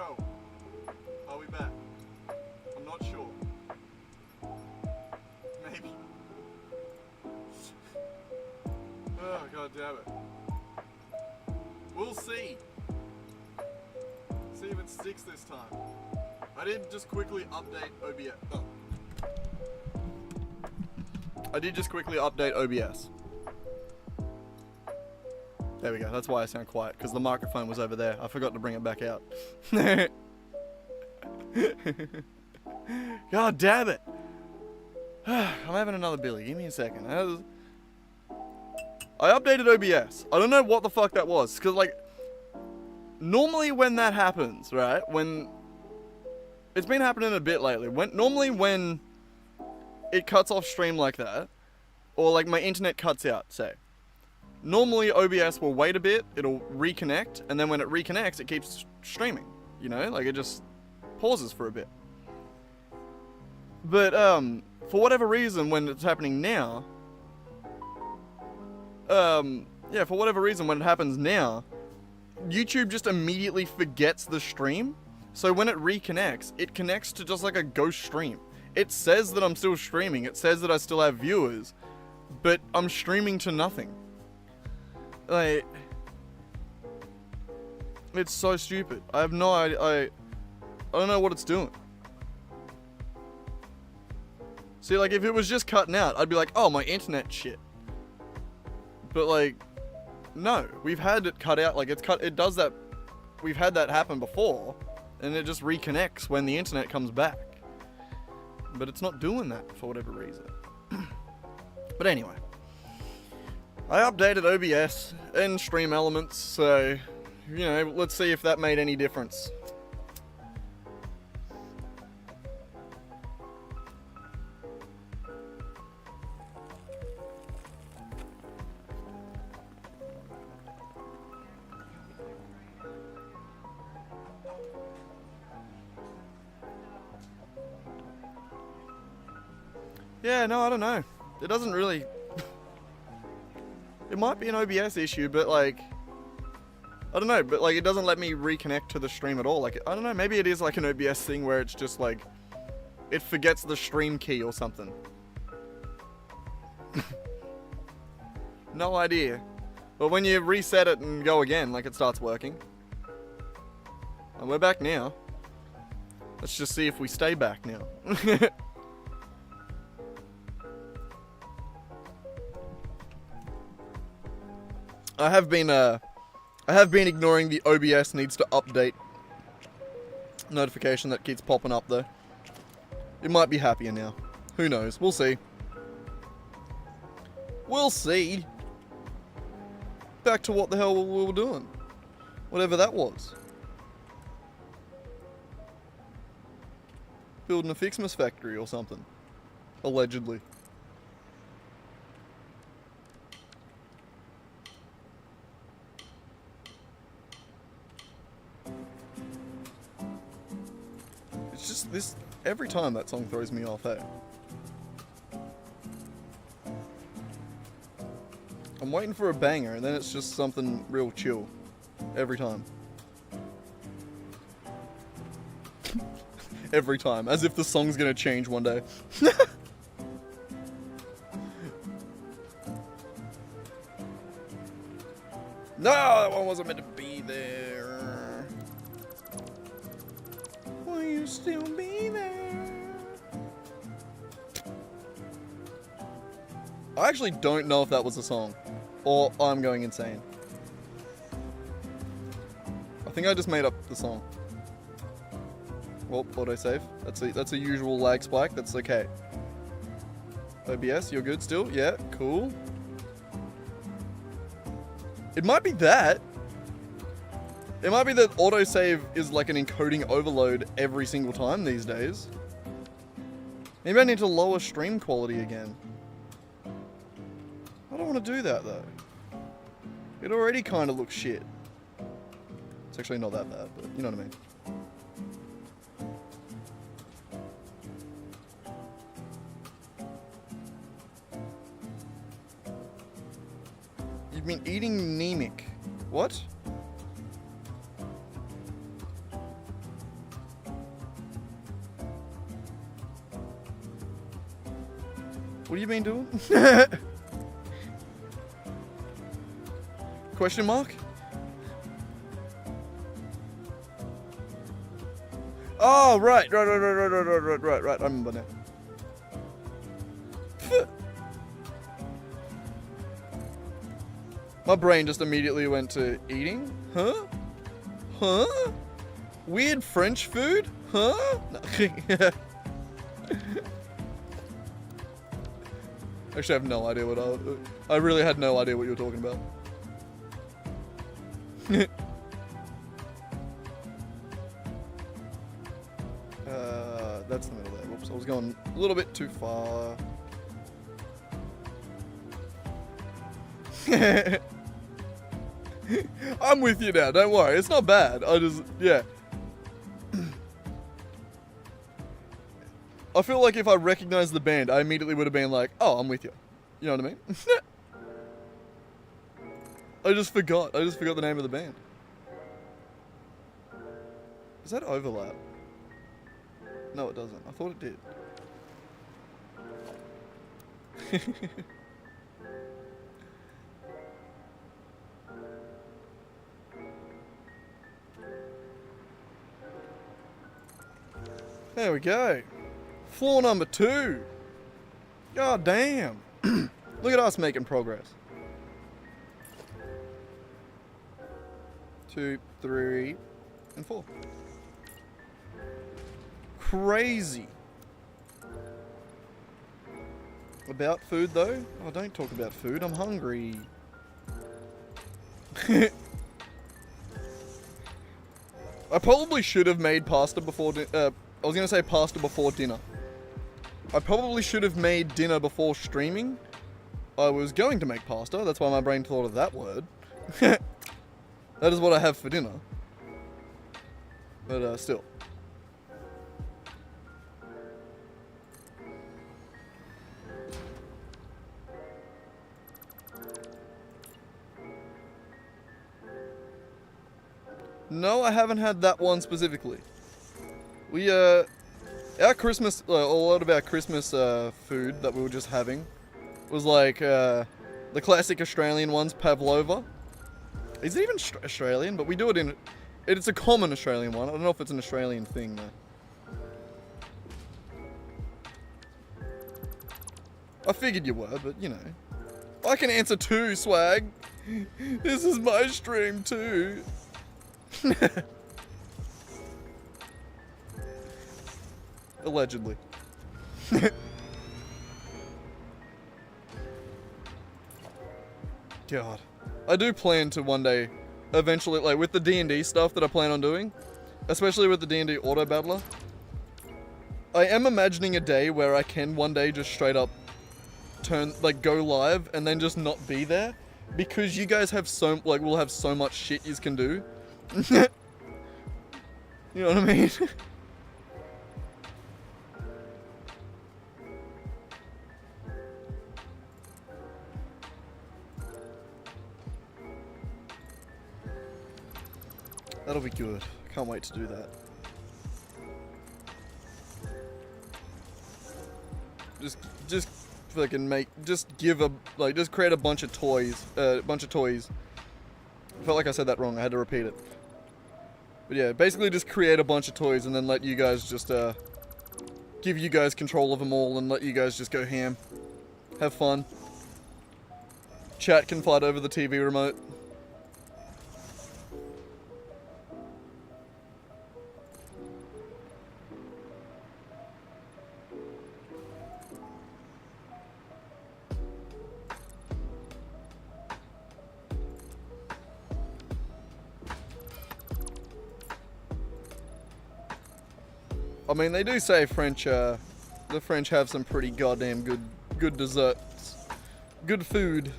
go. Are we back? I'm not sure. Maybe. Oh, god damn it. We'll see. See if it sticks this time. I did just quickly update OBS. Oh. I did just quickly update OBS. There we go, that's why I sound quiet, because the microphone was over there. I forgot to bring it back out. God damn it! I'm having another Billy, give me a second. I updated OBS. I don't know what the fuck that was, because like, normally when that happens, right, when, it's been happening a bit lately, normally when it cuts off stream like that, or like my internet cuts out, say, normally OBS will wait a bit, it'll reconnect, and then when it reconnects, it keeps streaming, you know, like it just pauses for a bit. But, for whatever reason, when it's happening now, yeah, for whatever reason, when it happens now, YouTube just immediately forgets the stream, so when it reconnects, it connects to just like a ghost stream. It says that I'm still streaming, it says that I still have viewers, but I'm streaming to nothing. Like, it's so stupid. I have no idea. I don't know what it's doing. See, like, if it was just cutting out, I'd be like, oh, my internet shit. But like, no, we've had it cut out. Like, it does that. We've had that happen before, and it just reconnects when the internet comes back. But it's not doing that for whatever reason. But anyway. I updated OBS and Stream Elements, so, you know, let's see if that made any difference. Yeah, no, I don't know. It doesn't really... It might be an OBS issue, but like, I don't know, but like it doesn't let me reconnect to the stream at all. Like, I don't know, maybe it is like an OBS thing where it's just like, it forgets the stream key or something. No idea. But when you reset it and go again, like it starts working. And we're back now. Let's just see if we stay back now. I have been ignoring the OBS needs to update notification that keeps popping up though. It might be happier now. Who knows? We'll see. We'll see. Back to what the hell we were doing. Whatever that was. Building a FICSMAS factory or something. Allegedly. It's just this, every time that song throws me off, hey. I'm waiting for a banger and then it's just something real chill. Every time. Every time. As if the song's gonna change one day. No, that one wasn't meant to be there. Will you still be there? I actually don't know if that was a song. Or I'm going insane. I think I just made up the song. Well, autosave. That's a usual lag spike. That's okay. OBS, you're good still? Yeah, cool. It might be that. It might be that autosave is like an encoding overload every single time these days. Maybe I need to lower stream quality again. I don't want to do that though. It already kind of looks shit. It's actually not that bad, but you know what I mean. You've been eating anemic. What? What have you been doing? Question mark? Oh, right. I remember now. My brain just immediately went to eating? Huh? Huh? Weird French food? Huh? No. Actually, I have no idea what I really had no idea what you were talking about. That's the middle there. Whoops, I was going a little bit too far. I'm with you now, don't worry. It's not bad. Yeah. I feel like if I recognized the band, I immediately would have been like, oh, I'm with you. You know what I mean? I just forgot the name of the band. Does that overlap? No, it doesn't. I thought it did. There we go. Floor number 2. God damn. Look at us making progress. 2, 3, and 4. Crazy. About food though? Oh, don't talk about food. I'm hungry. I probably should have made pasta before I was going to say pasta before dinner. I probably should have made dinner before streaming. I was going to make pasta. That's why my brain thought of that word. That is what I have for dinner. But still. No, I haven't had that one specifically. We, our Christmas, a lot of our Christmas food that we were just having was like the classic Australian ones, pavlova. Is it even Australian? But we do it in, it's a common Australian one. I don't know if it's an Australian thing though. I figured you were, but you know. I can answer too, swag. This is my stream too. Allegedly. God. I do plan to one day, eventually, like with the D&D stuff that I plan on doing, especially with the D&D auto battler, I am imagining a day where I can one day just straight up go live and then just not be there, because you guys have will have so much shit you can do. You know what I mean? That'll be good. Can't wait to do that. Just fucking just create a bunch of toys. I felt like I said that wrong. I had to repeat it. But yeah, basically just create a bunch of toys and then let you guys just, give you guys control of them all and let you guys just go ham. Have fun. Chat can fight over the TV remote. I mean, they do say the French have some pretty goddamn good desserts. Good food.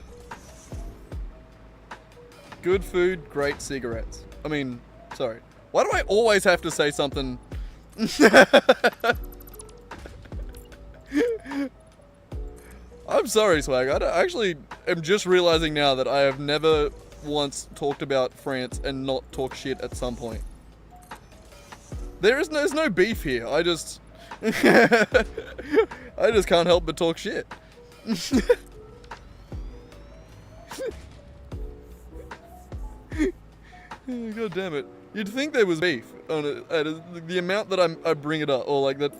Good food, great cigarettes. I mean, sorry. Why do I always have to say something? I'm sorry, Swag. I actually am just realizing now that I have never once talked about France and not talk shit at some point. There's no beef here. I just can't help but talk shit. God damn it. You'd think there was beef on it, the amount that I bring it up, or like that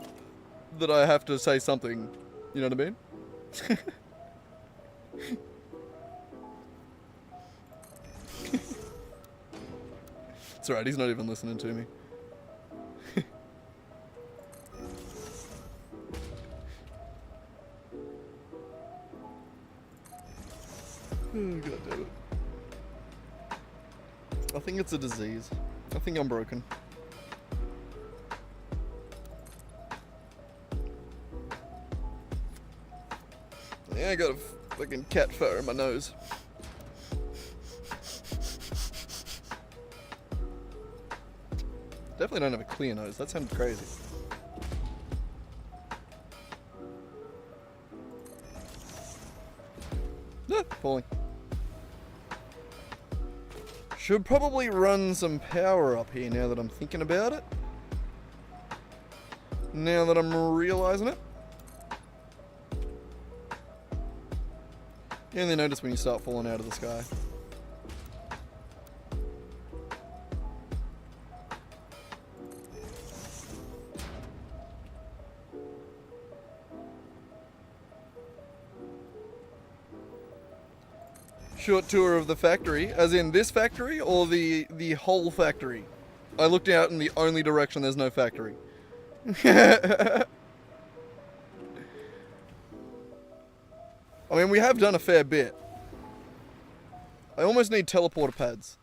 I have to say something. You know what I mean? It's alright, he's not even listening to me. Oh, God damn it. I think it's a disease. I think I'm broken. Yeah, I got a fucking cat fur in my nose. Definitely don't have a clear nose. That sounded crazy. Ah, falling. Should probably run some power up here now that I'm thinking about it. Now that I'm realizing it. You only notice when you start falling out of the sky. Short tour of the factory, as in this factory or the whole factory? I looked out in the only direction there's no factory. I mean, we have done a fair bit. I almost need teleporter pads.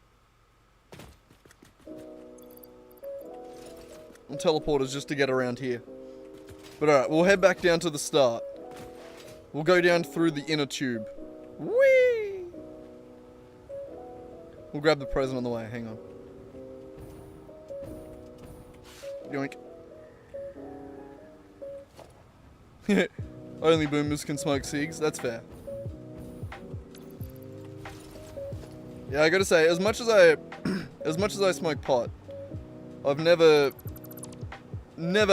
And teleporters just to get around here. But alright, we'll head back down to the start. We'll go down through the inner tube. Whee! We'll grab the present on the way, hang on. Yoink. Only boomers can smoke cigs, that's fair. Yeah, I gotta say, as much as I smoke pot, I've never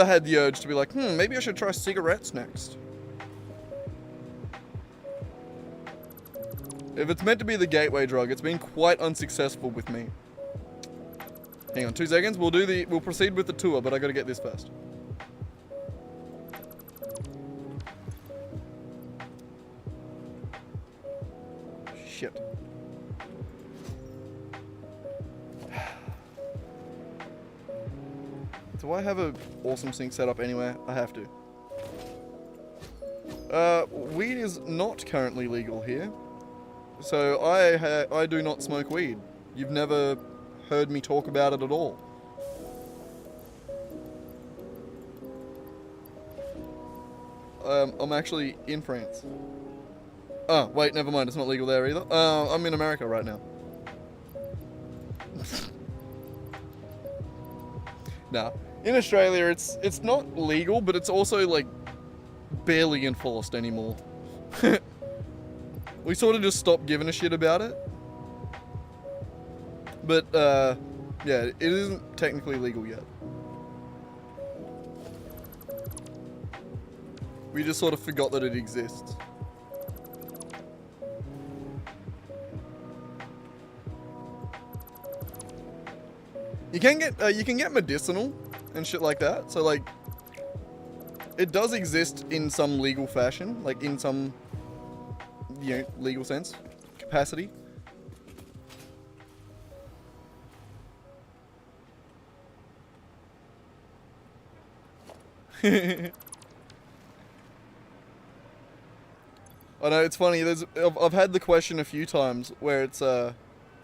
had the urge to be like, maybe I should try cigarettes next. If it's meant to be the gateway drug, it's been quite unsuccessful with me. Hang on, 2 seconds. We'll proceed with the tour, but I gotta get this first. Shit. Do I have a awesome sink set up anywhere? I have to. Weed is not currently legal here. So I do not smoke weed. You've never heard me talk about it at all. I'm actually in France. Oh, wait, never mind. It's not legal there either. I'm in America right now. Nah. In Australia, it's not legal, but it's also, like, barely enforced anymore. We sort of just stopped giving a shit about it. But, yeah, it isn't technically legal yet. We just sort of forgot that it exists. You can get medicinal and shit like that. So, like, it does exist in some legal fashion, like in some, you know, legal sense, capacity. I know, it's funny, I've had the question a few times where it's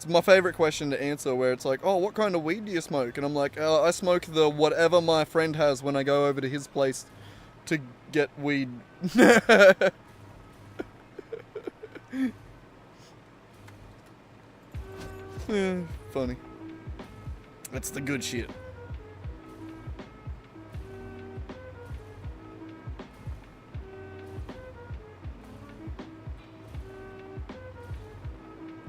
my favorite question to answer, where it's like, oh, what kind of weed do you smoke? And I'm like, I smoke the whatever my friend has when I go over to his place to get weed. Yeah, funny. That's the good shit.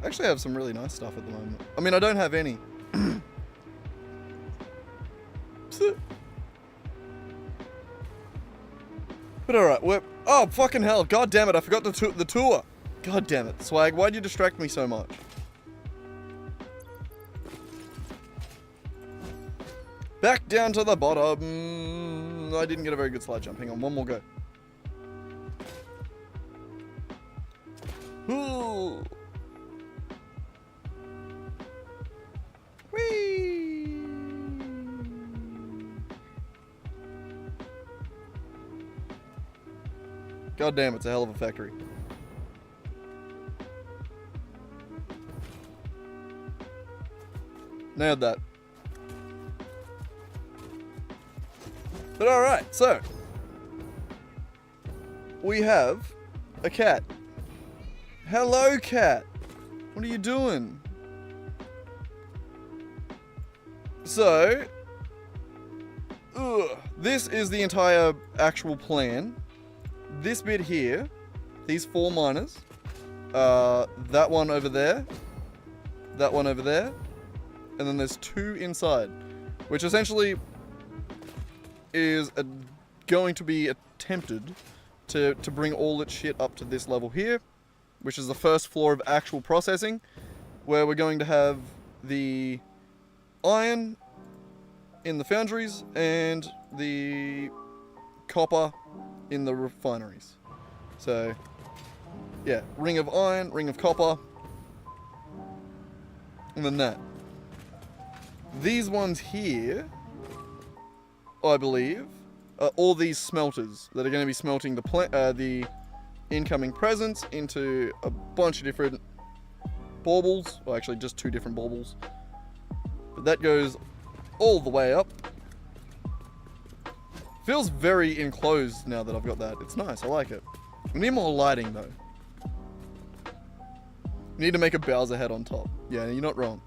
I actually have some really nice stuff at the moment. I mean, I don't have any. But alright, we're... Oh, fucking hell. God damn it, I forgot the tour. God damn it. Swag, why'd you distract me so much? Back down to the bottom. I didn't get a very good slide jump. Hang on, one more go. Ooh. Whee! God damn, it's a hell of a factory. Nailed that. But alright, so we have a cat. Hello, cat. What are you doing? So, this is the entire actual plan. This bit here, these 4 miners, that one over there, that one over there, and then there's 2 inside, which essentially is going to be attempted to bring all its shit up to this level here, which is the first floor of actual processing, where we're going to have the iron in the foundries and the copper in the refineries. So, yeah, ring of iron, ring of copper, and then that. These ones here, I believe, are all these smelters that are going to be smelting the incoming presents into a bunch of different baubles, or actually just 2 different baubles. But that goes all the way up. Feels very enclosed now that I've got that. It's nice, I like it. We need more lighting though. We need to make a Bowser head on top. Yeah, you're not wrong.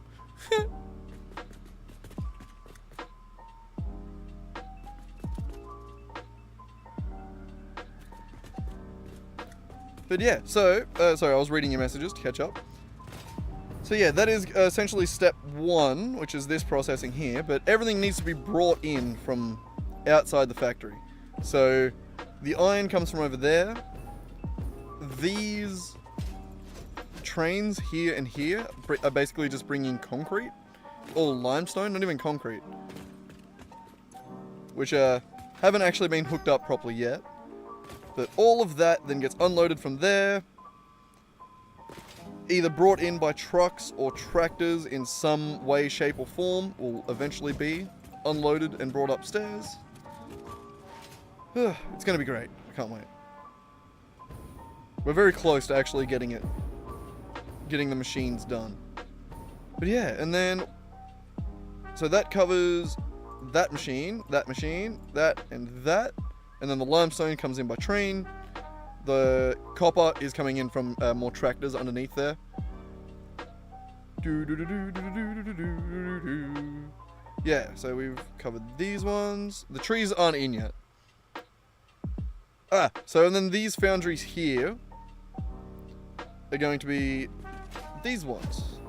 But yeah, so, sorry, I was reading your messages to catch up. So yeah, that is essentially step 1, which is this processing here, but everything needs to be brought in from outside the factory. So the iron comes from over there. These trains here and here are basically just bringing concrete, or limestone, not even concrete, which haven't actually been hooked up properly yet. But all of that then gets unloaded from there, either brought in by trucks or tractors in some way, shape or form, will eventually be unloaded and brought upstairs. It's gonna be great. I can't wait. We're very close to actually getting the machines done. But yeah, and then, so that covers that machine, that, and that. And then the limestone comes in by train. The copper is coming in from more tractors underneath there. Yeah, so we've covered these ones. The trees aren't in yet. So and then these foundries here are going to be these ones.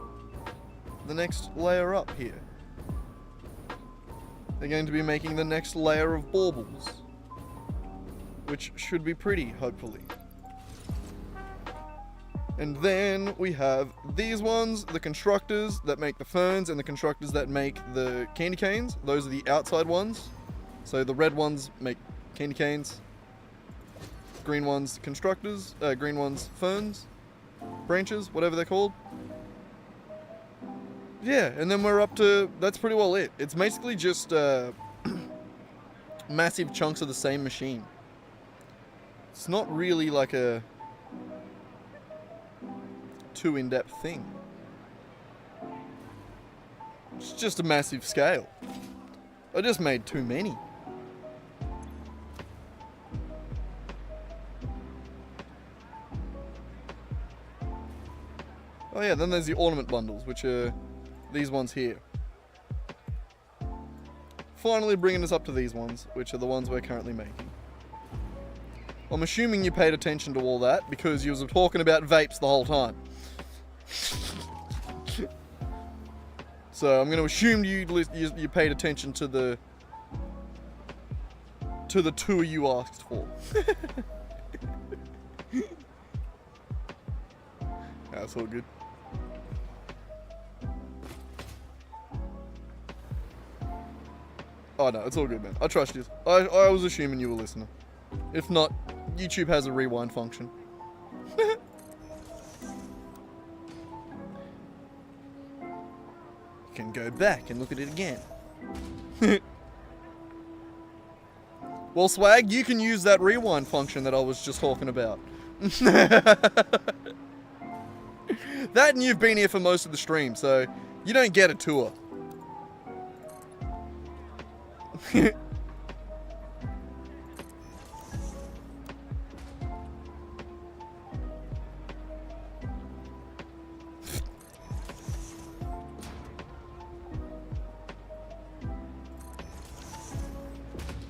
The next layer up here. They're going to be making the next layer of baubles, which should be pretty, hopefully. And then we have these ones, the constructors that make the ferns and the constructors that make the candy canes. Those are the outside ones. So the red ones make candy canes, green ones constructors, green ones ferns, branches, whatever they're called. Yeah, and then we're up to, that's pretty well it. It's basically just massive chunks of the same machine. It's not really like a too in-depth thing. It's just a massive scale. I just made too many. Oh yeah, then there's the ornament bundles, which are these ones here. Finally bringing us up to these ones, which are the ones we're currently making. I'm assuming you paid attention to all that because you was talking about vapes the whole time. So I'm going to assume you paid attention to to the tour you asked for. That's all good. Oh no, it's all good, man. I trust you. I was assuming you were listening. If not, YouTube has a rewind function. You can go back and look at it again. Well, Swag, you can use that rewind function that I was just talking about. That, and you've been here for most of the stream, so you don't get a tour.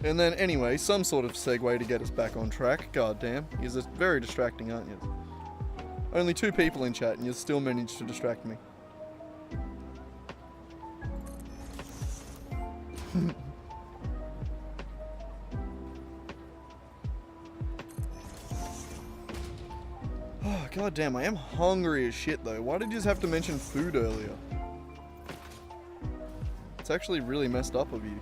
And then, anyway, some sort of segue to get us back on track. God damn, you're just very distracting, aren't you? Only 2 people in chat, and you still managed to distract me. Oh, god damn, I am hungry as shit, though. Why did you just have to mention food earlier? It's actually really messed up of you.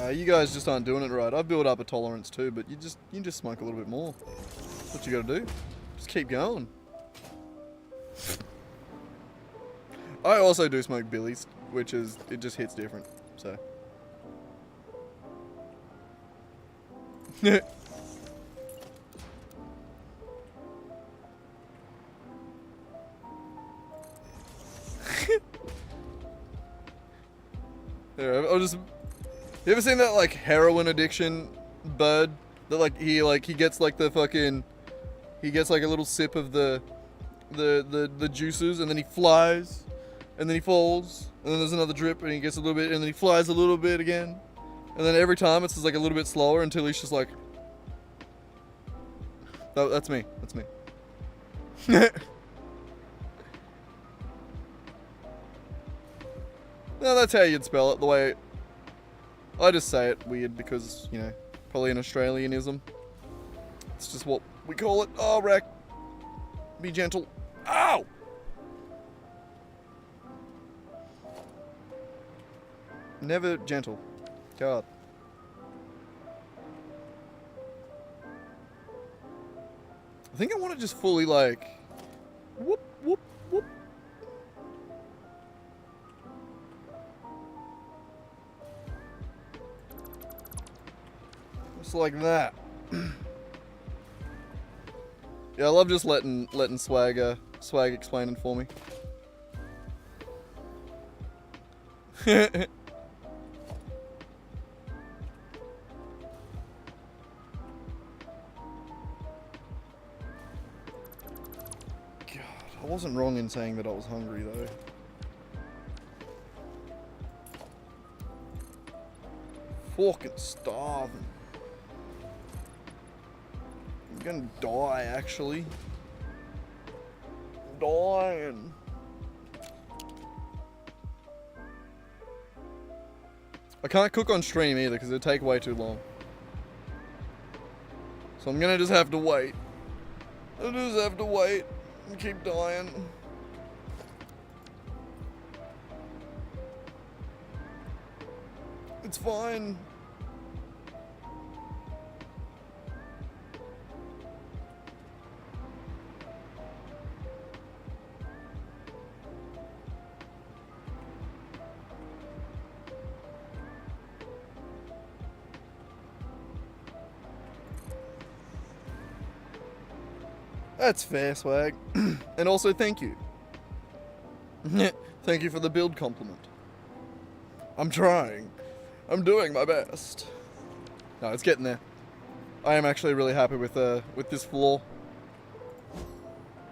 You guys just aren't doing it right. I've built up a tolerance too, but you just smoke a little bit more. That's what you gotta do. Just keep going. I also do smoke billies, which is, it just hits different, so. Yeah, I'll just... You ever seen that, like, heroin addiction bird? That, like, he gets, like, the fucking... He gets, like, a little sip of the juices, and then he flies, and then he falls, and then there's another drip, and he gets a little bit, and then he flies a little bit again. And then every time, it's just, like, a little bit slower until he's just, like... Oh, that's me. That's me. No, that's how you'd spell it, the way... I just say it weird because, you know, probably an Australianism. It's just what we call it. Oh, wreck. Be gentle. Ow! Never gentle. God. I think I want to just fully, like... Whoop, whoop, whoop. Just like that. Yeah, I love just letting Swag explain it for me. God, I wasn't wrong in saying that I was hungry though. Fucking starving. I'm gonna die, actually. I'm dying. I can't cook on stream either because it'd take way too long. So I'm gonna just have to wait. I just have to wait and keep dying. It's fine. That's fair, Swag. And also, thank you. Thank you for the build compliment. I'm trying. I'm doing my best. No, it's getting there. I am actually really happy with this floor.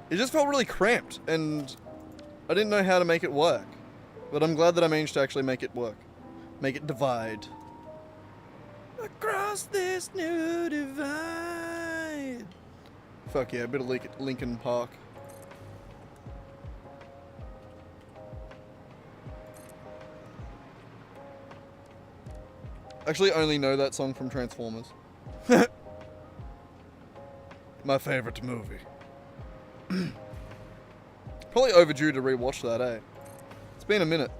It just felt really cramped, and I didn't know how to make it work. But I'm glad that I managed to actually make it work. Make it divide. Across this new divide. Fuck yeah, a bit of Linkin Park. Actually, I only know that song from Transformers. My favorite movie. Probably overdue to rewatch that, eh? It's been a minute.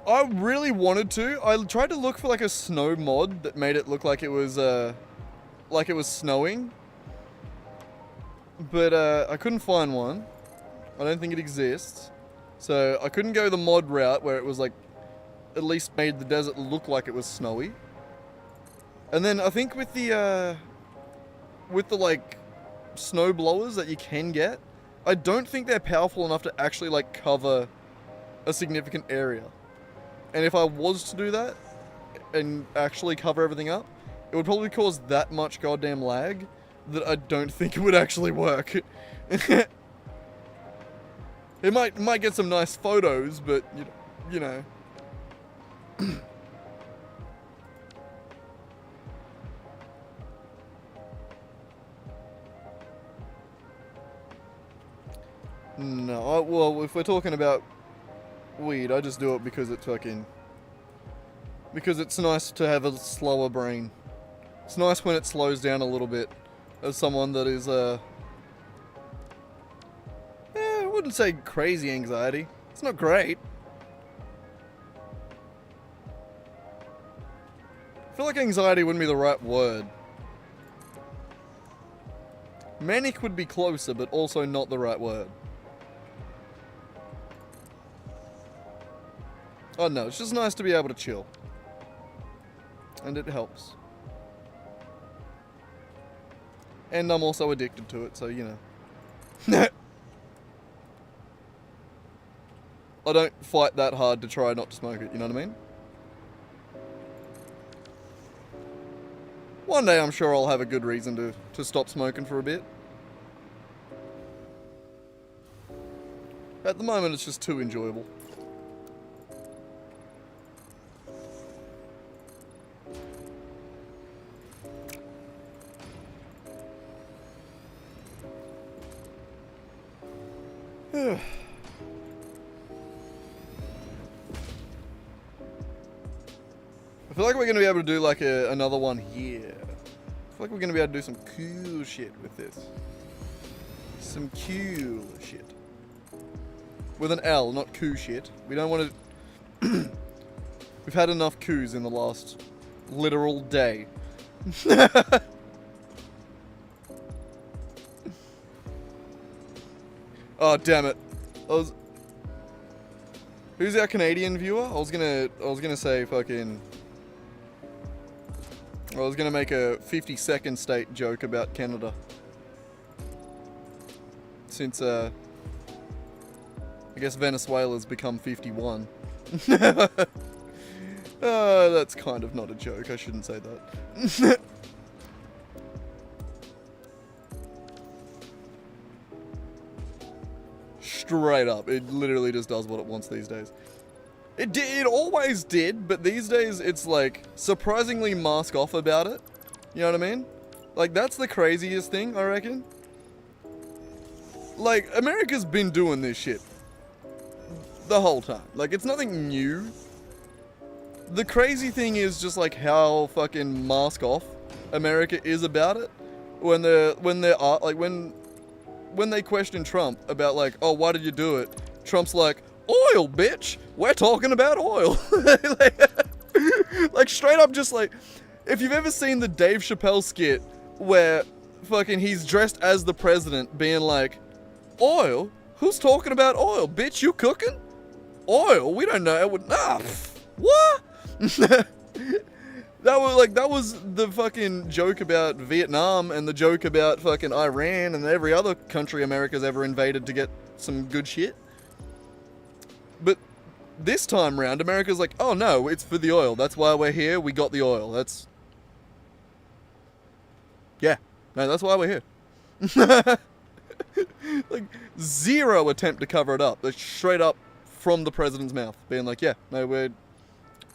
I really wanted to. I tried to look for like a snow mod that made it look like it was snowing. But I couldn't find one. I don't think it exists. So I couldn't go the mod route where it was like at least made the desert look like it was snowy. And then I think with the like snow blowers that you can get, I don't think they're powerful enough to actually like cover a significant area. And if I was to do that and actually cover everything up, it would probably cause that much goddamn lag that I don't think it would actually work. It might get some nice photos, but you know. No, well, if we're talking about weed, I just do it because it's because it's nice to have a slower brain. It's nice when it slows down a little bit. As someone that is, I wouldn't say crazy anxiety. It's not great. I feel like anxiety wouldn't be the right word. Manic would be closer, but also not the right word. Oh no, it's just nice to be able to chill. And it helps. And I'm also addicted to it, so you know. I don't fight that hard to try not to smoke it, you know what I mean? One day I'm sure I'll have a good reason to stop smoking for a bit. At the moment it's just too enjoyable. I feel like we're going to be able to do like another one here. I feel like we're going to be able to do some cool shit with this. Some cool shit. With an L, not cool shit. We don't want to... We've had enough coups in the last literal day. Oh, damn it. Who's our Canadian viewer? I was gonna say fucking... I was gonna make a 52nd state joke about Canada. Since, I guess Venezuela's become 51. That's kind of not a joke, I shouldn't say that. Straight up, it literally just does what it wants these days. It always did, but these days it's like surprisingly mask off about it. You know what I mean? Like that's the craziest thing, I reckon. Like America's been doing this shit the whole time. Like it's nothing new. The crazy thing is just like how fucking mask off America is about it. When they question Trump about like, oh, why did you do it? Trump's like, oil, bitch. We're talking about oil. like straight up just like, if you've ever seen the Dave Chappelle skit where fucking he's dressed as the president being like, oil? Who's talking about oil? Bitch, you cooking? Oil? We don't know. What? That was the fucking joke about Vietnam and the joke about fucking Iran and every other country America's ever invaded to get some good shit. But this time round, America's like, oh no, it's for the oil. That's why we're here. We got the oil. Yeah. No, that's why we're here. Like, zero attempt to cover it up. Like, straight up from the president's mouth. Being like, yeah, no, we're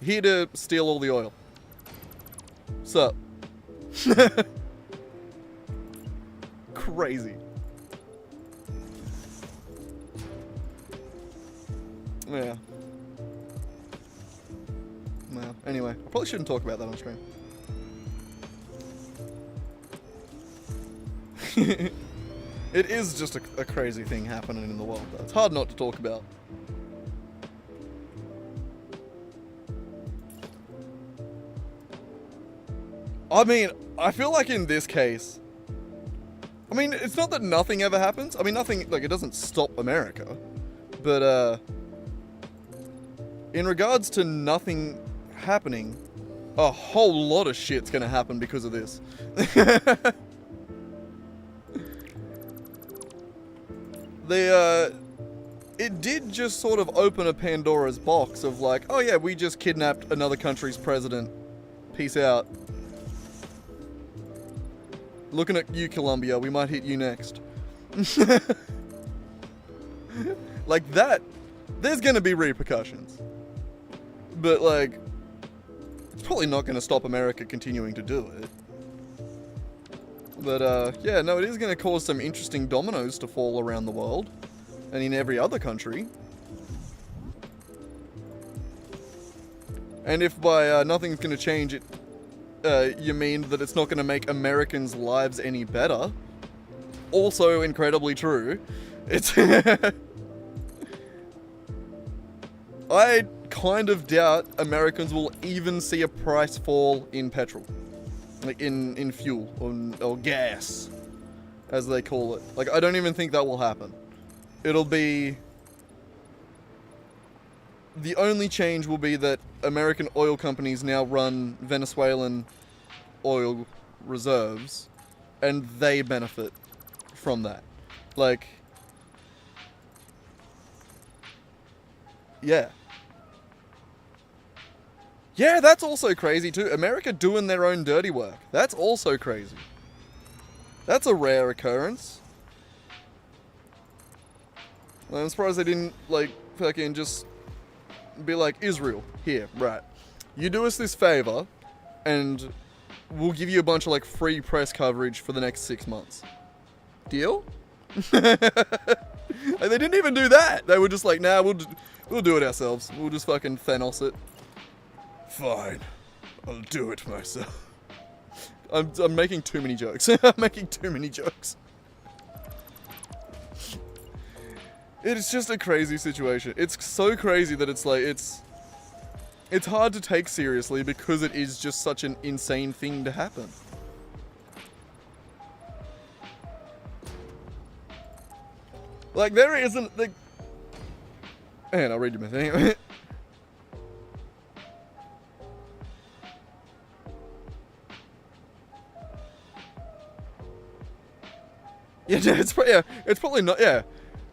here to steal all the oil. Sup? Crazy. Yeah. Well, anyway, I probably shouldn't talk about that on stream. It is just a crazy thing happening in the world, though. It's hard not to talk about. I mean, I feel like in this case, I mean, it's not that nothing ever happens. I mean, nothing, like, it doesn't stop America. But, in regards to nothing happening, a whole lot of shit's gonna happen because of this. It did just sort of open a Pandora's box of like, oh yeah, we just kidnapped another country's president. Peace out. Looking at you, Colombia, we might hit you next. Like that, there's gonna be repercussions. But like, it's probably not gonna stop America continuing to do it. But yeah, no, it is gonna cause some interesting dominoes to fall around the world. And in every other country. And if by nothing's gonna change it, you mean that it's not gonna make Americans' lives any better. Also incredibly true. It's I kind of doubt Americans will even see a price fall in petrol. Like in fuel or gas, as they call it. Like, I don't even think that will happen. It'll be... The only change will be that American oil companies now run Venezuelan oil reserves, and they benefit from that. Like... Yeah. Yeah, that's also crazy too. America doing their own dirty work. That's also crazy. That's a rare occurrence. I'm surprised they didn't, like, fucking just be like, Israel, here, right. You do us this favor, and we'll give you a bunch of, like, free press coverage for the next 6 months. Deal? Like, they didn't even do that. They were just like, nah, we'll do it ourselves. We'll just fucking Thanos it. Fine. I'll do it myself. I'm making too many jokes. I'm making too many jokes. It's just a crazy situation. It's so crazy that it's like, it's hard to take seriously because it is just such an insane thing to happen. Like, there isn't, like... And I'll read you my thing. Yeah, it's probably not, yeah.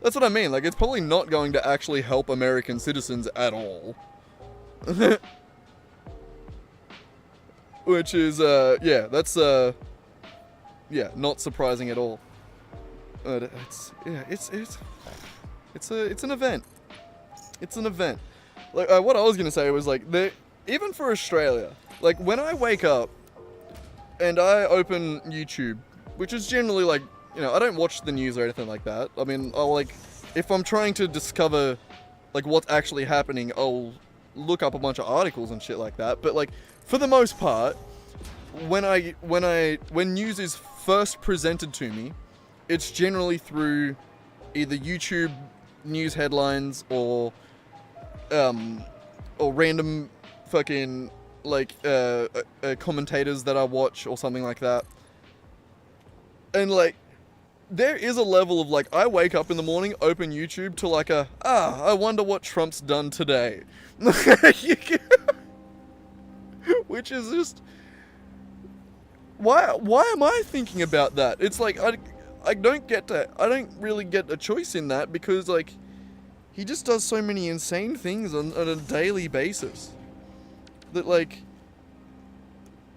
That's what I mean, like, it's probably not going to actually help American citizens at all. Which is, yeah, that's, yeah, not surprising at all. But it's an event. It's an event. Like, what I was gonna say was, like, even for Australia, like, when I wake up and I open YouTube, which is generally, like, you know, I don't watch the news or anything like that. I mean, I'll, like, if I'm trying to discover, like, what's actually happening, I'll look up a bunch of articles and shit like that. But, like, for the most part, when news is first presented to me, it's generally through either YouTube news headlines or random fucking, like, commentators that I watch or something like that. And, like, there is a level of, like, I wake up in the morning, open YouTube to, like, I wonder what Trump's done today. Which is just... Why am I thinking about that? It's like, I don't really get a choice in that because, like, he just does so many insane things on a daily basis that, like,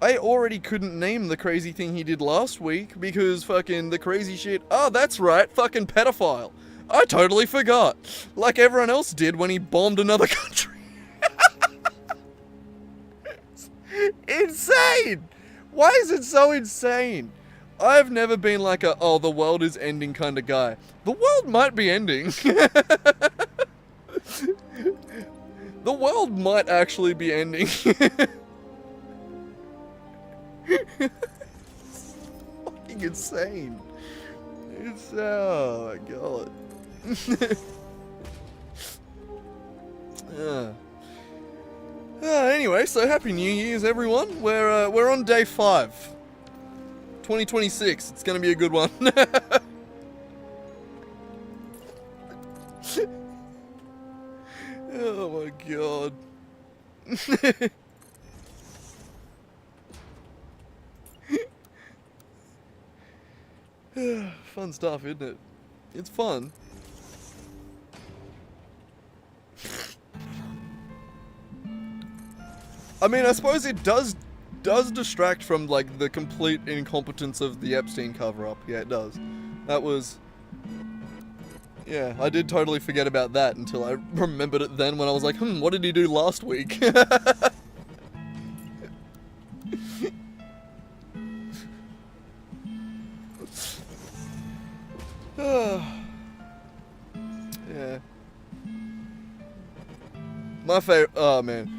I already couldn't name the crazy thing he did last week because fucking the crazy shit. Oh, that's right, fucking pedophile. I totally forgot. Like everyone else did when he bombed another country. Insane! Why is it so insane? I've never been like a, oh, the world is ending kind of guy. The world might be ending. The world might actually be ending. It's fucking insane. It's, oh my god. Anyway, so happy New Year's, everyone. We're on day 5, 2026. It's gonna be a good one. Oh my god. Fun stuff, isn't it? It's fun. I mean, I suppose it does distract from, like, the complete incompetence of the Epstein cover-up. Yeah, it does. That was... Yeah, I did totally forget about that until I remembered it then when I was like, what did he do last week? Yeah. My favorite... Oh, man.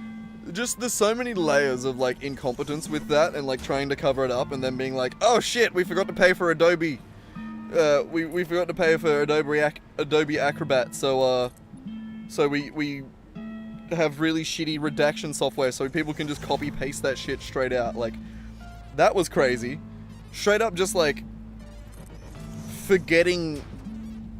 Just, there's so many layers of, like, incompetence with that and, like, trying to cover it up and then being like, oh shit, we forgot to pay for Adobe. We forgot to pay for Adobe Acrobat, so we have really shitty redaction software so people can just copy paste that shit straight out. Like, that was crazy. Straight up just, like, forgetting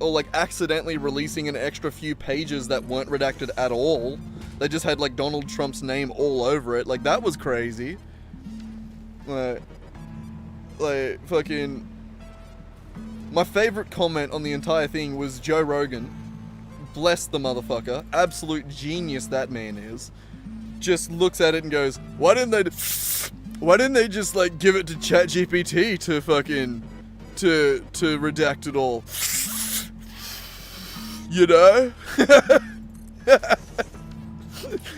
or, like, accidentally releasing an extra few pages that weren't redacted at all. They just had, like, Donald Trump's name all over it. Like, that was crazy. Like fucking... My favorite comment on the entire thing was Joe Rogan. Bless the motherfucker. Absolute genius that man is. Just looks at it and goes, why didn't they just, like, give it to ChatGPT to fucking... to redact it all? You know?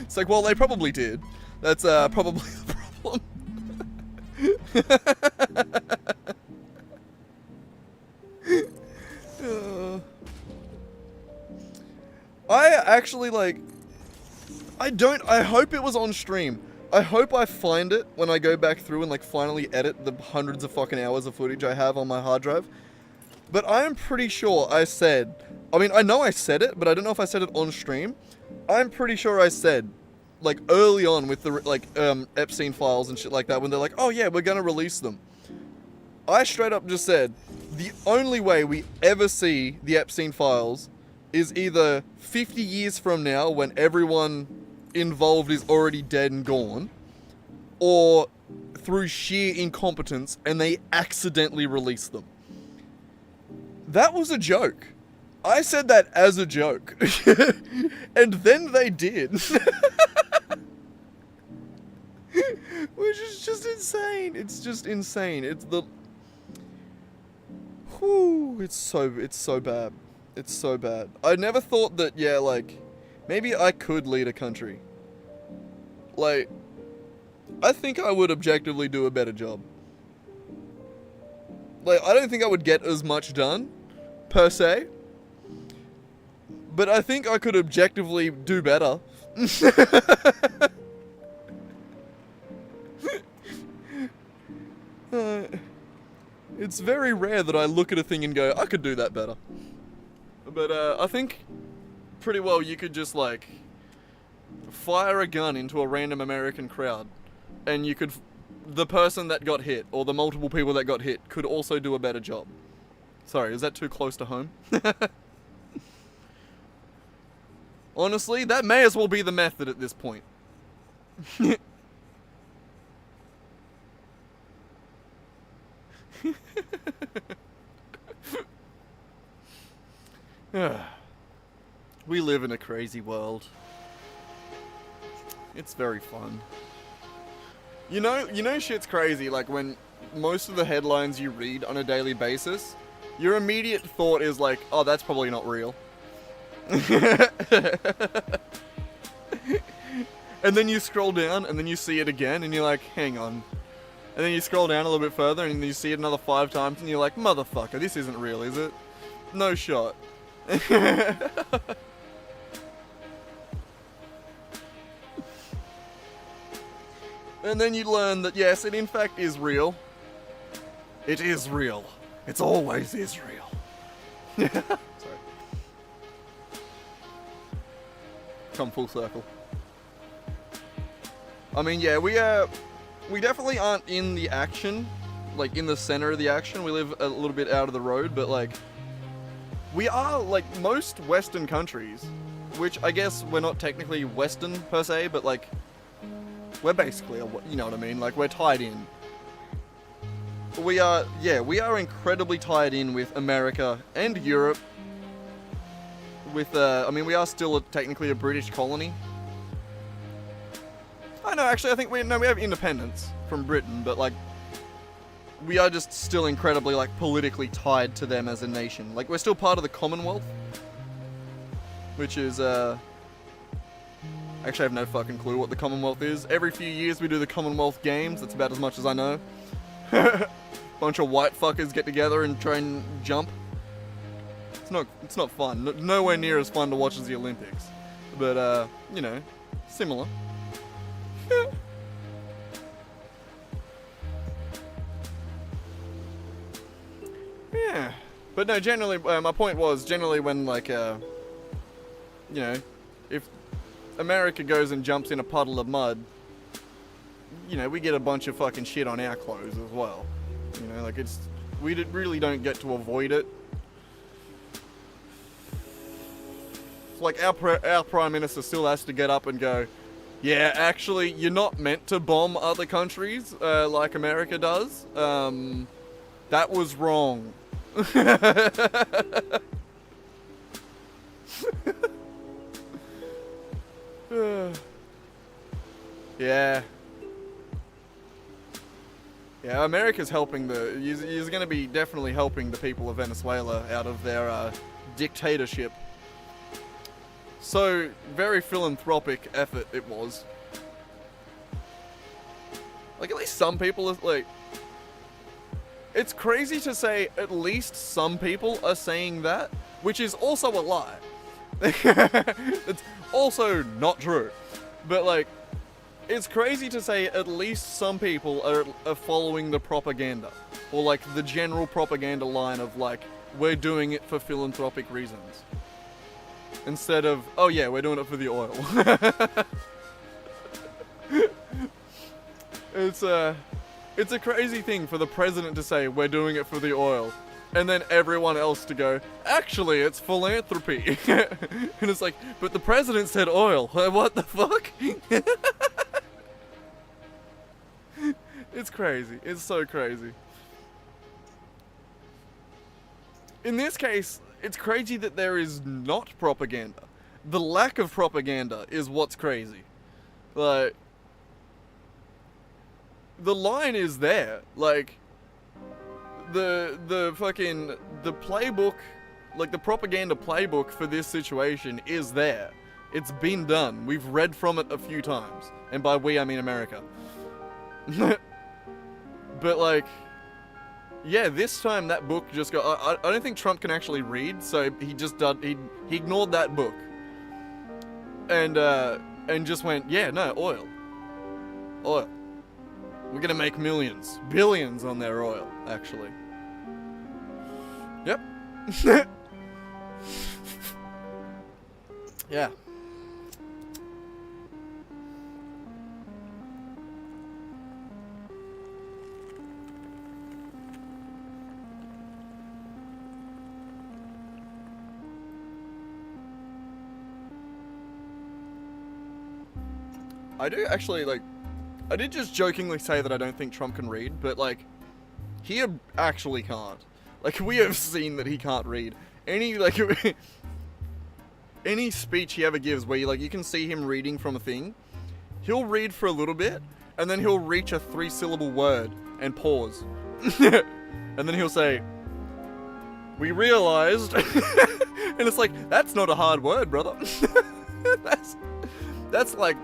It's like, well, they probably did. That's probably the problem. I actually, like, I hope it was on stream. I hope I find it when I go back through and, like, finally edit the hundreds of fucking hours of footage I have on my hard drive. But I am pretty sure I said, I mean, I know I said it, but I don't know if I said it on stream. I'm pretty sure I said, like, early on with the, like, Epstein files and shit like that, when they're like, oh yeah, we're gonna release them. I straight up just said, the only way we ever see the Epstein files is either 50 years from now when everyone involved is already dead and gone, or through sheer incompetence and they accidentally release them. That was a joke. I said that as a joke. And then they did. Which is just insane. It's just insane. It's the... Whew, it's so bad. It's so bad. I never thought that, yeah, like, maybe I could lead a country. Like, I think I would objectively do a better job. Like, I don't think I would get as much done, per se. But I think I could objectively do better. It's very rare that I look at a thing and go, I could do that better. But I think pretty well you could just, like, fire a gun into a random American crowd and you could, the person that got hit or the multiple people that got hit could also do a better job. Sorry, is that too close to home? Honestly, that may as well be the method at this point. We live in a crazy world. It's very fun. You know shit's crazy, like when most of the headlines you read on a daily basis, your immediate thought is like, oh, that's probably not real. And then you scroll down, and then you see it again, and you're like, hang on. And then you scroll down a little bit further, and you see it another 5 times, and you're like, motherfucker, this isn't real, is it? No shot. And then you learn that, yes, it in fact is real. It is real. It's always is real. Sorry. Come full circle. I mean, yeah, we definitely aren't in the action, like in the center of the action. We live a little bit out of the road, but like, we are like most Western countries, which I guess we're not technically Western per se, but like, we're basically, you know what I mean? Like, we're tied in. We are incredibly tied in with America and Europe. With, I mean, we are still technically a British colony. I know, actually, I think we have independence from Britain, but like, we are just still incredibly, like, politically tied to them as a nation. Like, we're still part of the Commonwealth, which is, actually, I have no fucking clue what the Commonwealth is. Every few years we do the Commonwealth Games. That's about as much as I know. Bunch of white fuckers get together and try and jump. It's not fun. Nowhere near as fun to watch as the Olympics. But, you know, similar. Yeah. But no, generally, my point was, generally when, like, you know, if America goes and jumps in a puddle of mud, you know, we get a bunch of fucking shit on our clothes as well. You know, like, we really don't get to avoid it. Like, our Prime Minister still has to get up and go, yeah, actually, you're not meant to bomb other countries, like America does. That was wrong. Yeah. Yeah, America's helping he's gonna be definitely helping the people of Venezuela out of their, dictatorship. So, very philanthropic effort it was. Like, at least some people, like... It's crazy to say at least some people are saying that, which is also a lie. It's also not true. But, like, it's crazy to say at least some people are following the propaganda. Or, like, the general propaganda line of, like, we're doing it for philanthropic reasons. Instead of, oh yeah, we're doing it for the oil. It's a crazy thing for the president to say, we're doing it for the oil. And then everyone else to go, actually, it's philanthropy. And it's like, but the president said oil. What the fuck? It's crazy. It's so crazy. In this case, it's crazy that there is not propaganda. The lack of propaganda is what's crazy. Like, the line is there. Like, the playbook, like the propaganda playbook for this situation is there. It's been done. We've read from it a few times. And by we, I mean America. But like, yeah, this time that book just got... I don't think Trump can actually read, so he just he ignored that book. And just went, yeah, no, oil. Oil. We're gonna make millions. Billions on their oil, actually. Yep. Yeah. I do actually, like, I did just jokingly say that I don't think Trump can read, but, like, he actually can't. Like, we have seen that he can't read. any speech he ever gives where you can see him reading from a thing, he'll read for a little bit, and then he'll reach a 3-syllable word and pause. And then he'll say, "We realized," and it's like, that's not a hard word, brother. that's like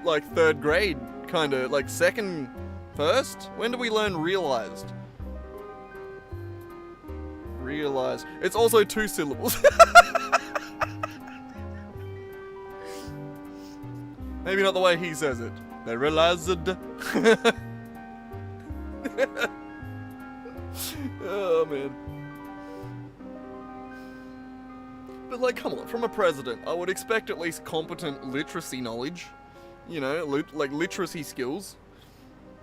3rd grade, kind of, like 2nd, 1st? When do we learn realized? Realized. It's also 2 syllables. Maybe not the way he says it. They realized. Oh, man. But, like, come on, from a president, I would expect at least competent literacy knowledge. You know, like literacy skills.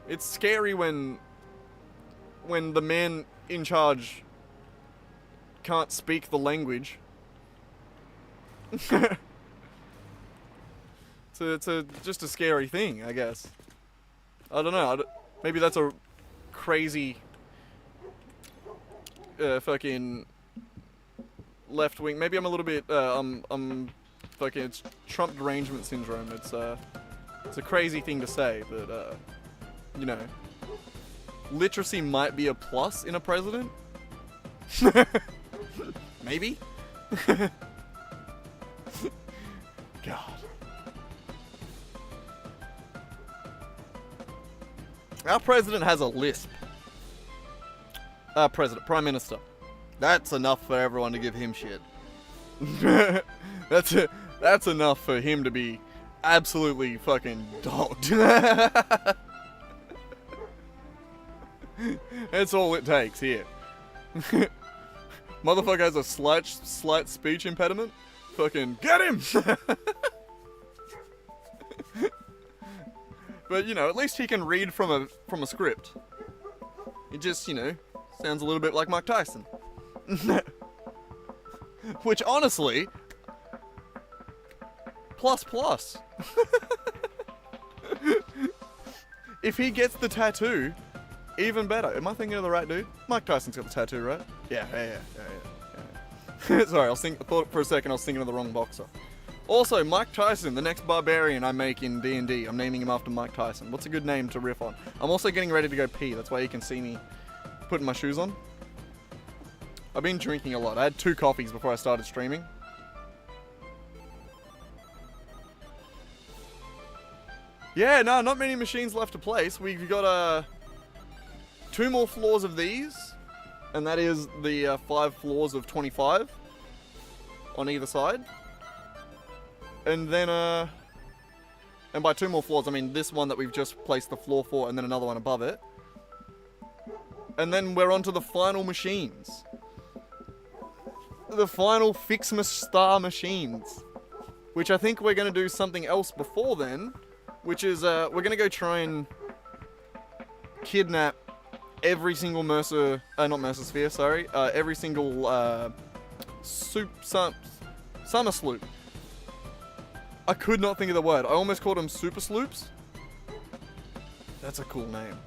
It's scary when the man in charge can't speak the language. So it's just a scary thing, I guess. I don't know. Maybe that's a crazy fucking left wing. Maybe I'm a little bit I'm fucking, it's Trump derangement syndrome. It's a crazy thing to say, but you know, literacy might be a plus in a president. Maybe. God. Our president has a lisp. Prime Minister. That's enough for everyone to give him shit. That's enough for him to be absolutely fucking dogged. That's all it takes here. Motherfucker has a slight speech impediment. Fucking get him! But, you know, at least he can read from a script. It just, you know, sounds a little bit like Mike Tyson. Which, honestly, plus. If he gets the tattoo, even better. Am I thinking of the right dude? Mike Tyson's got the tattoo, right? Yeah. Sorry, I thought for a second I was thinking of the wrong boxer. Also, Mike Tyson, the next barbarian I make in D&D, I'm naming him after Mike Tyson. What's a good name to riff on? I'm also getting ready to go pee, that's why you can see me putting my shoes on. I've been drinking a lot. I had 2 coffees before I started streaming. Yeah, no, not many machines left to place. We've got 2 more floors of these, and that is the 5 floors of 25 on either side. And then, and by 2 more floors, I mean this one that we've just placed the floor for, and then another one above it. And then we're on to the final machines. The final FICSMAS Star machines. Which I think we're going to do something else before then. Which is, we're going to go try and kidnap every single every single, summer sloop. I could not think of the word. I almost called them super sloops. That's a cool name.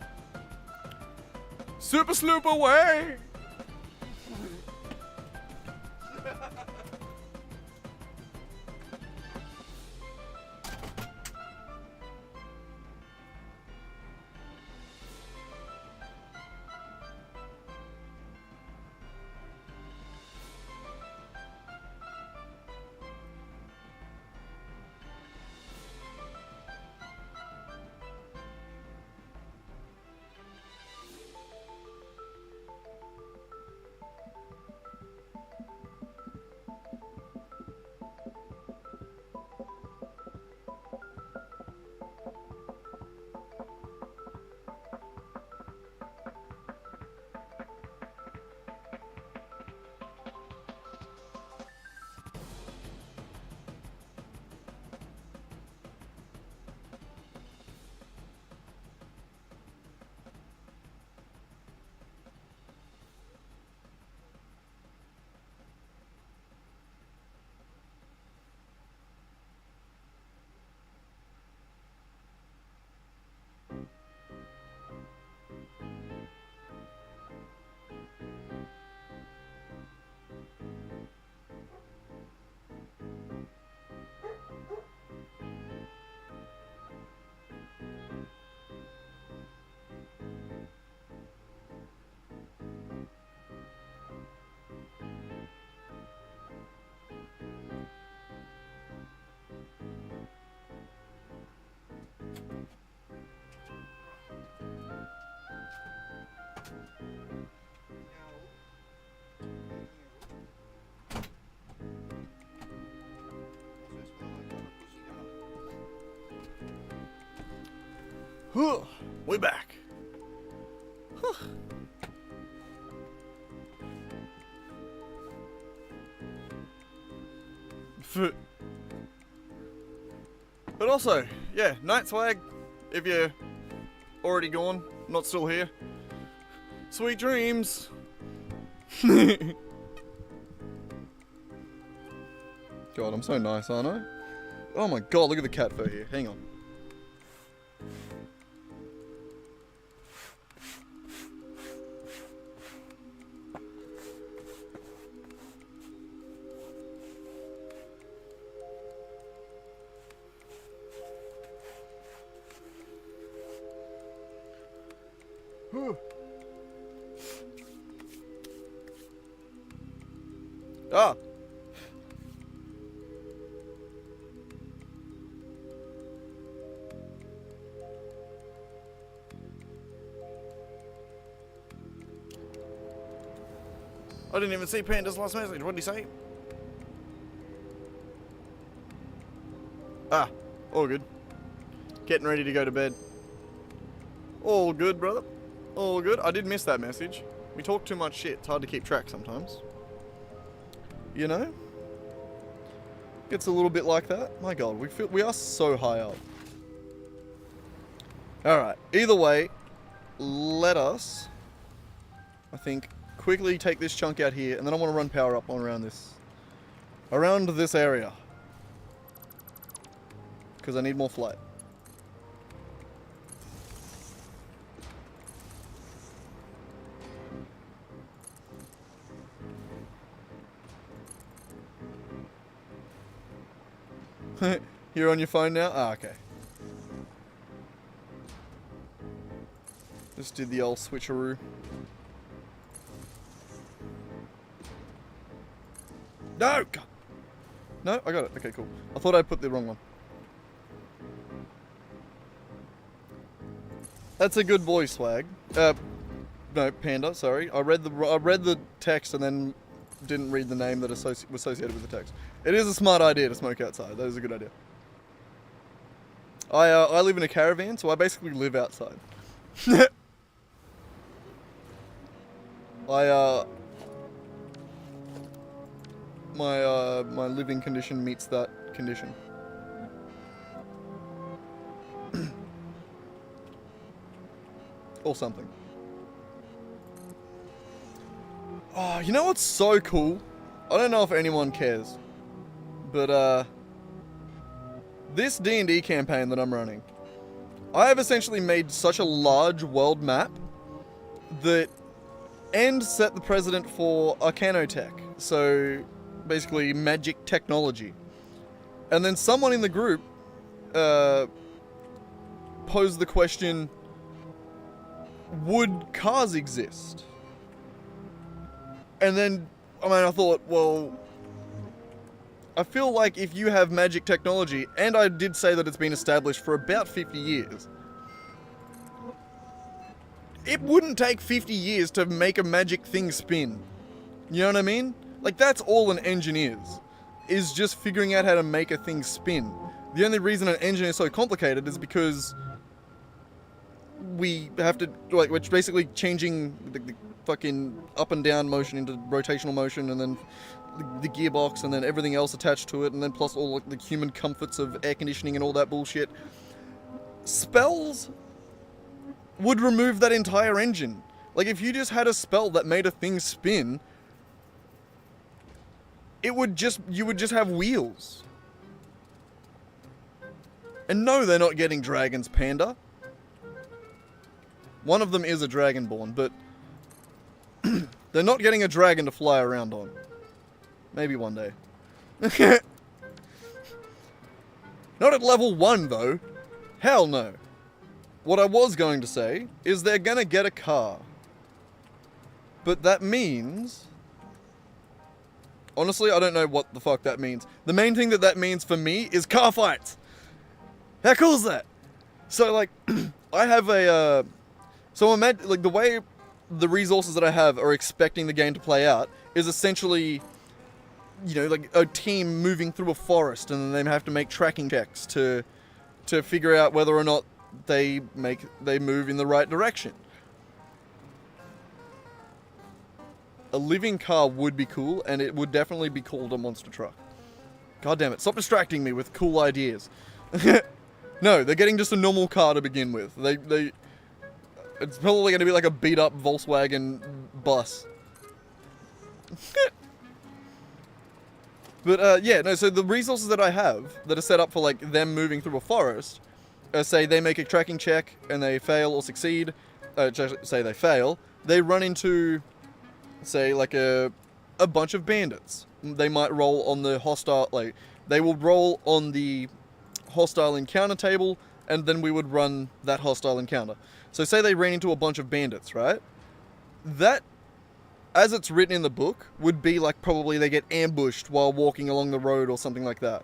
Super sloop away! We're back. But also, yeah, night swag. If you're already gone, not still here. Sweet dreams. God, I'm so nice, aren't I? Oh my god, look at the cat fur here. Hang on. Ah! I didn't even see Panda's last message. What did he say? Ah, all good. Getting ready to go to bed. All good, brother. All good. I did miss that message. We talk too much shit. It's hard to keep track sometimes. You know? It's a little bit like that. My god, we are so high up. Alright. Either way, let us, I think, quickly take this chunk out here, and then I want to run power up on around this area. Because I need more flight. You're on your phone now? Ah, okay. Just did the old switcheroo. No! God. No? I got it. Okay, cool. I thought I put the wrong one. That's a good boy, Swag. No, Panda, sorry. I read the text and then didn't read the name that was associated with the text. It is a smart idea to smoke outside. That is a good idea. I live in a caravan, so I basically live outside. My living condition meets that condition. Or something. Oh, you know what's so cool? I don't know if anyone cares, but this D&D campaign that I'm running, I have essentially made such a large world map that set the precedent for Arcanotech, so basically magic technology. And then someone in the group posed the question, would cars exist? And then, I thought, well, I feel like if you have magic technology, and I did say that it's been established for about 50 years, it wouldn't take 50 years to make a magic thing spin. You know what I mean? Like, that's all an engine is just figuring out how to make a thing spin. The only reason an engine is so complicated is because we have to, like, we're basically changing the fucking up and down motion into rotational motion, and then the gearbox, and then everything else attached to it, and then plus all like the human comforts of air conditioning and all that bullshit. Spells would remove that entire engine. Like, if you just had a spell that made a thing spin, you would just have wheels. And no, they're not getting dragons, Panda. One of them is a dragonborn, but they're not getting a dragon to fly around on. Maybe one day. Not at level 1, though. Hell no. What I was going to say is they're gonna get a car. But that means... honestly, I don't know what the fuck that means. The main thing that means for me is car fights. How cool is that? So, like, I have a... so imagine, like, the way the resources that I have are expecting the game to play out is essentially, you know, like a team moving through a forest, and then they have to make tracking checks to figure out whether or not they move in the right direction. A living car would be cool, and it would definitely be called a monster truck. God damn it, stop distracting me with cool ideas. No, they're getting just a normal car to begin with. It's probably going to be like a beat-up Volkswagen bus. But, yeah, no, so the resources that I have that are set up for, like, them moving through a forest, say they make a tracking check and they fail or succeed, say they fail, they run into, say, like a bunch of bandits. They might roll on the hostile, like, they will roll on the hostile encounter table, and then we would run that hostile encounter. So say they ran into a bunch of bandits, right? That, as it's written in the book, would be like probably they get ambushed while walking along the road or something like that.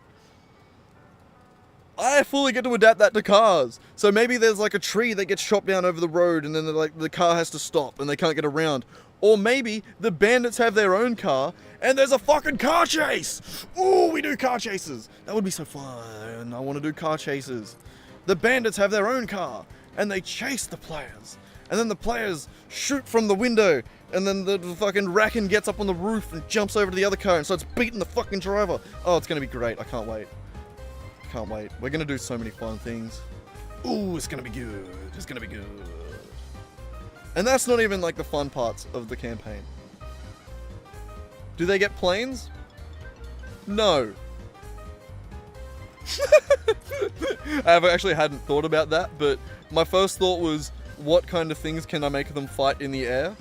I fully get to adapt that to cars. So maybe there's like a tree that gets chopped down over the road and then like the car has to stop and they can't get around. Or maybe the bandits have their own car and there's a fucking car chase. Ooh, we do car chases. That would be so fun. I want to do car chases. The bandits have their own car and they chase the players. And then the players shoot from the window and then the fucking Racken gets up on the roof and jumps over to the other car and starts beating the fucking driver. Oh, it's going to be great. I can't wait. Can't wait. We're going to do so many fun things. Ooh, it's going to be good. It's going to be good. And that's not even like the fun parts of the campaign. Do they get planes? No. I actually hadn't thought about that, but my first thought was, what kind of things can I make them fight in the air?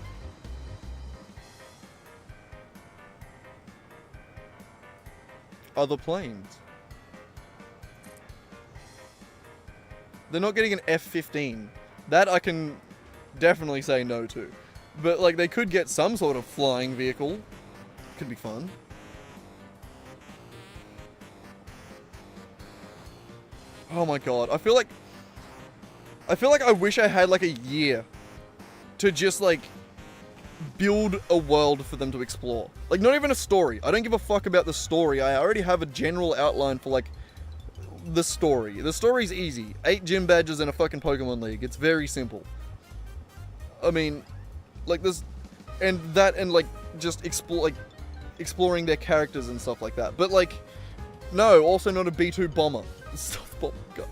Other planes. They're not getting an F-15. That I can definitely say no to. But, like, they could get some sort of flying vehicle. Could be fun. Oh my god. I feel like I wish I had, like, a year to just, like, build a world for them to explore. Like, not even a story. I don't give a fuck about the story. I already have a general outline for, like, the story. The story's easy. 8 gym badges and a fucking Pokemon League. It's very simple. I mean, like this, and that, and like just exploring their characters and stuff like that. But like, no, also not a B2 bomber. Stealth bomber. God.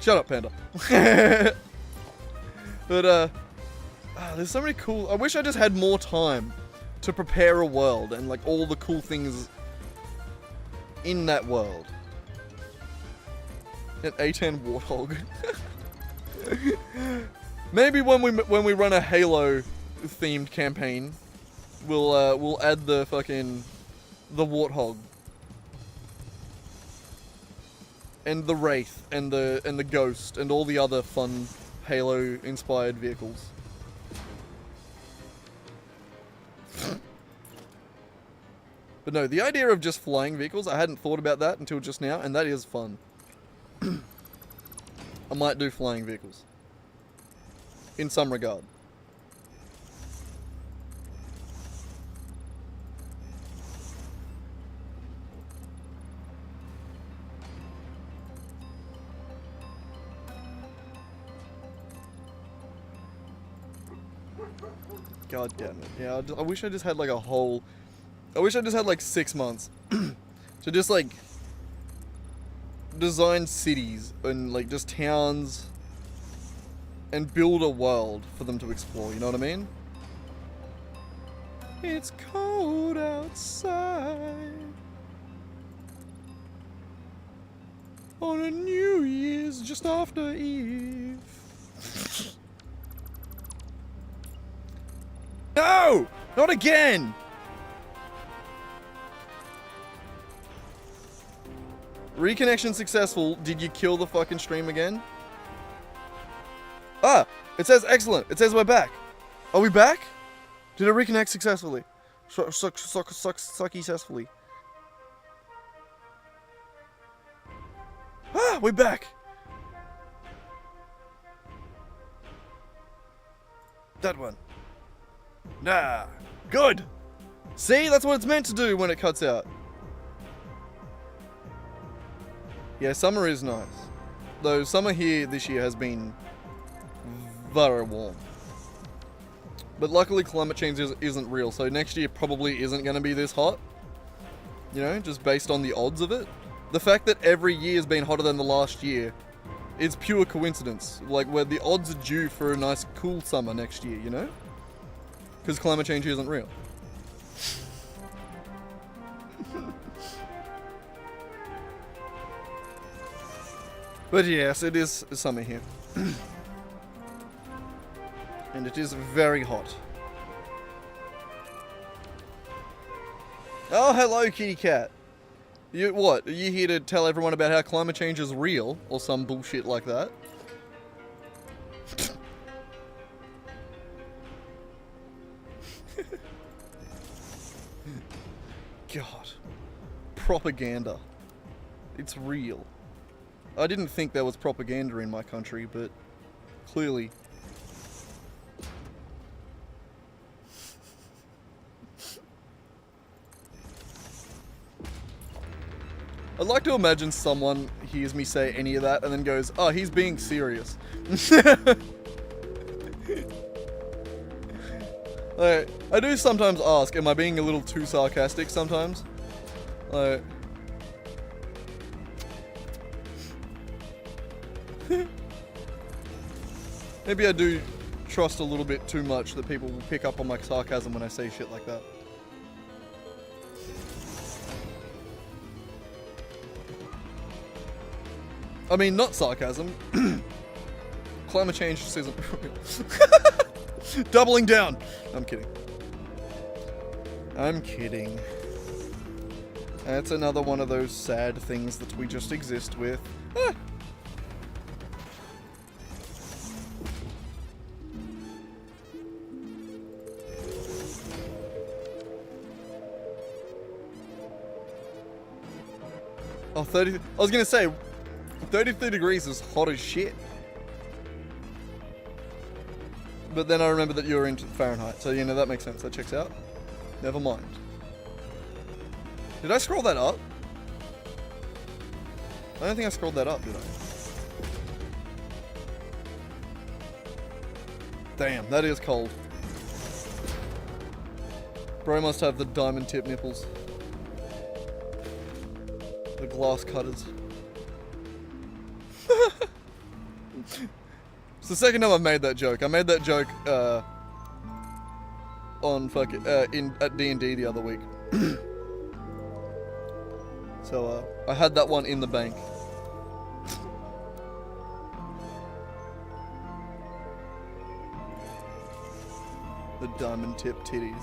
Shut up, Panda. But there's so many cool. I wish I just had more time to prepare a world and like all the cool things in that world. An A10 Warthog. Maybe when we run a Halo themed campaign, we'll add the Warthog and the Wraith and the Ghost and all the other fun Halo inspired vehicles. But no, the idea of just flying vehicles, I hadn't thought about that until just now, and that is fun. I might do flying vehicles. In some regard. God damn it. Yeah, I wish I just had like a whole... I wish I just had like 6 months to just like design cities and like just towns and build a world for them to explore, you know what I mean? It's cold outside on a New Year's just after Eve. No! Not again! Reconnection successful. Did you kill the fucking stream again? Ah! It says excellent. It says we're back. Are we back? Did it reconnect successfully? Successfully. Ah! We're back! That one. Nah. Good! See? That's what it's meant to do when it cuts out. Yeah, summer is nice. Though summer here this year has been very warm. But luckily climate change isn't real, so next year probably isn't going to be this hot. You know, just based on the odds of it. The fact that every year's been hotter than the last year is pure coincidence. Like, where the odds are due for a nice cool summer next year, you know? Because climate change isn't real. But yes, it is summer here. And it is very hot. Oh, hello, kitty cat. You what? Are you here to tell everyone about how climate change is real? Or some bullshit like that? God. Propaganda. It's real. I didn't think there was propaganda in my country, but clearly. I'd like to imagine someone hears me say any of that and then goes, oh, he's being serious. Like, I do sometimes ask, am I being a little too sarcastic sometimes? Like, maybe I do trust a little bit too much that people will pick up on my sarcasm when I say shit like that. I mean, not sarcasm. Climate change just isn't real. Doubling down. I'm kidding. I'm kidding. That's another one of those sad things that we just exist with. Ah. Oh, 30... I was gonna say, 33 degrees is hot as shit. But then I remember that you were into Fahrenheit, so you know, that makes sense. That checks out. Never mind. Did I scroll that up? I don't think I scrolled that up, did I? Damn, that is cold. Bro must have the diamond tip nipples. The glass cutters. It's the second time I've made that joke. I made that joke on at D&D the other week. So I had that one in the bank. The diamond tip titties.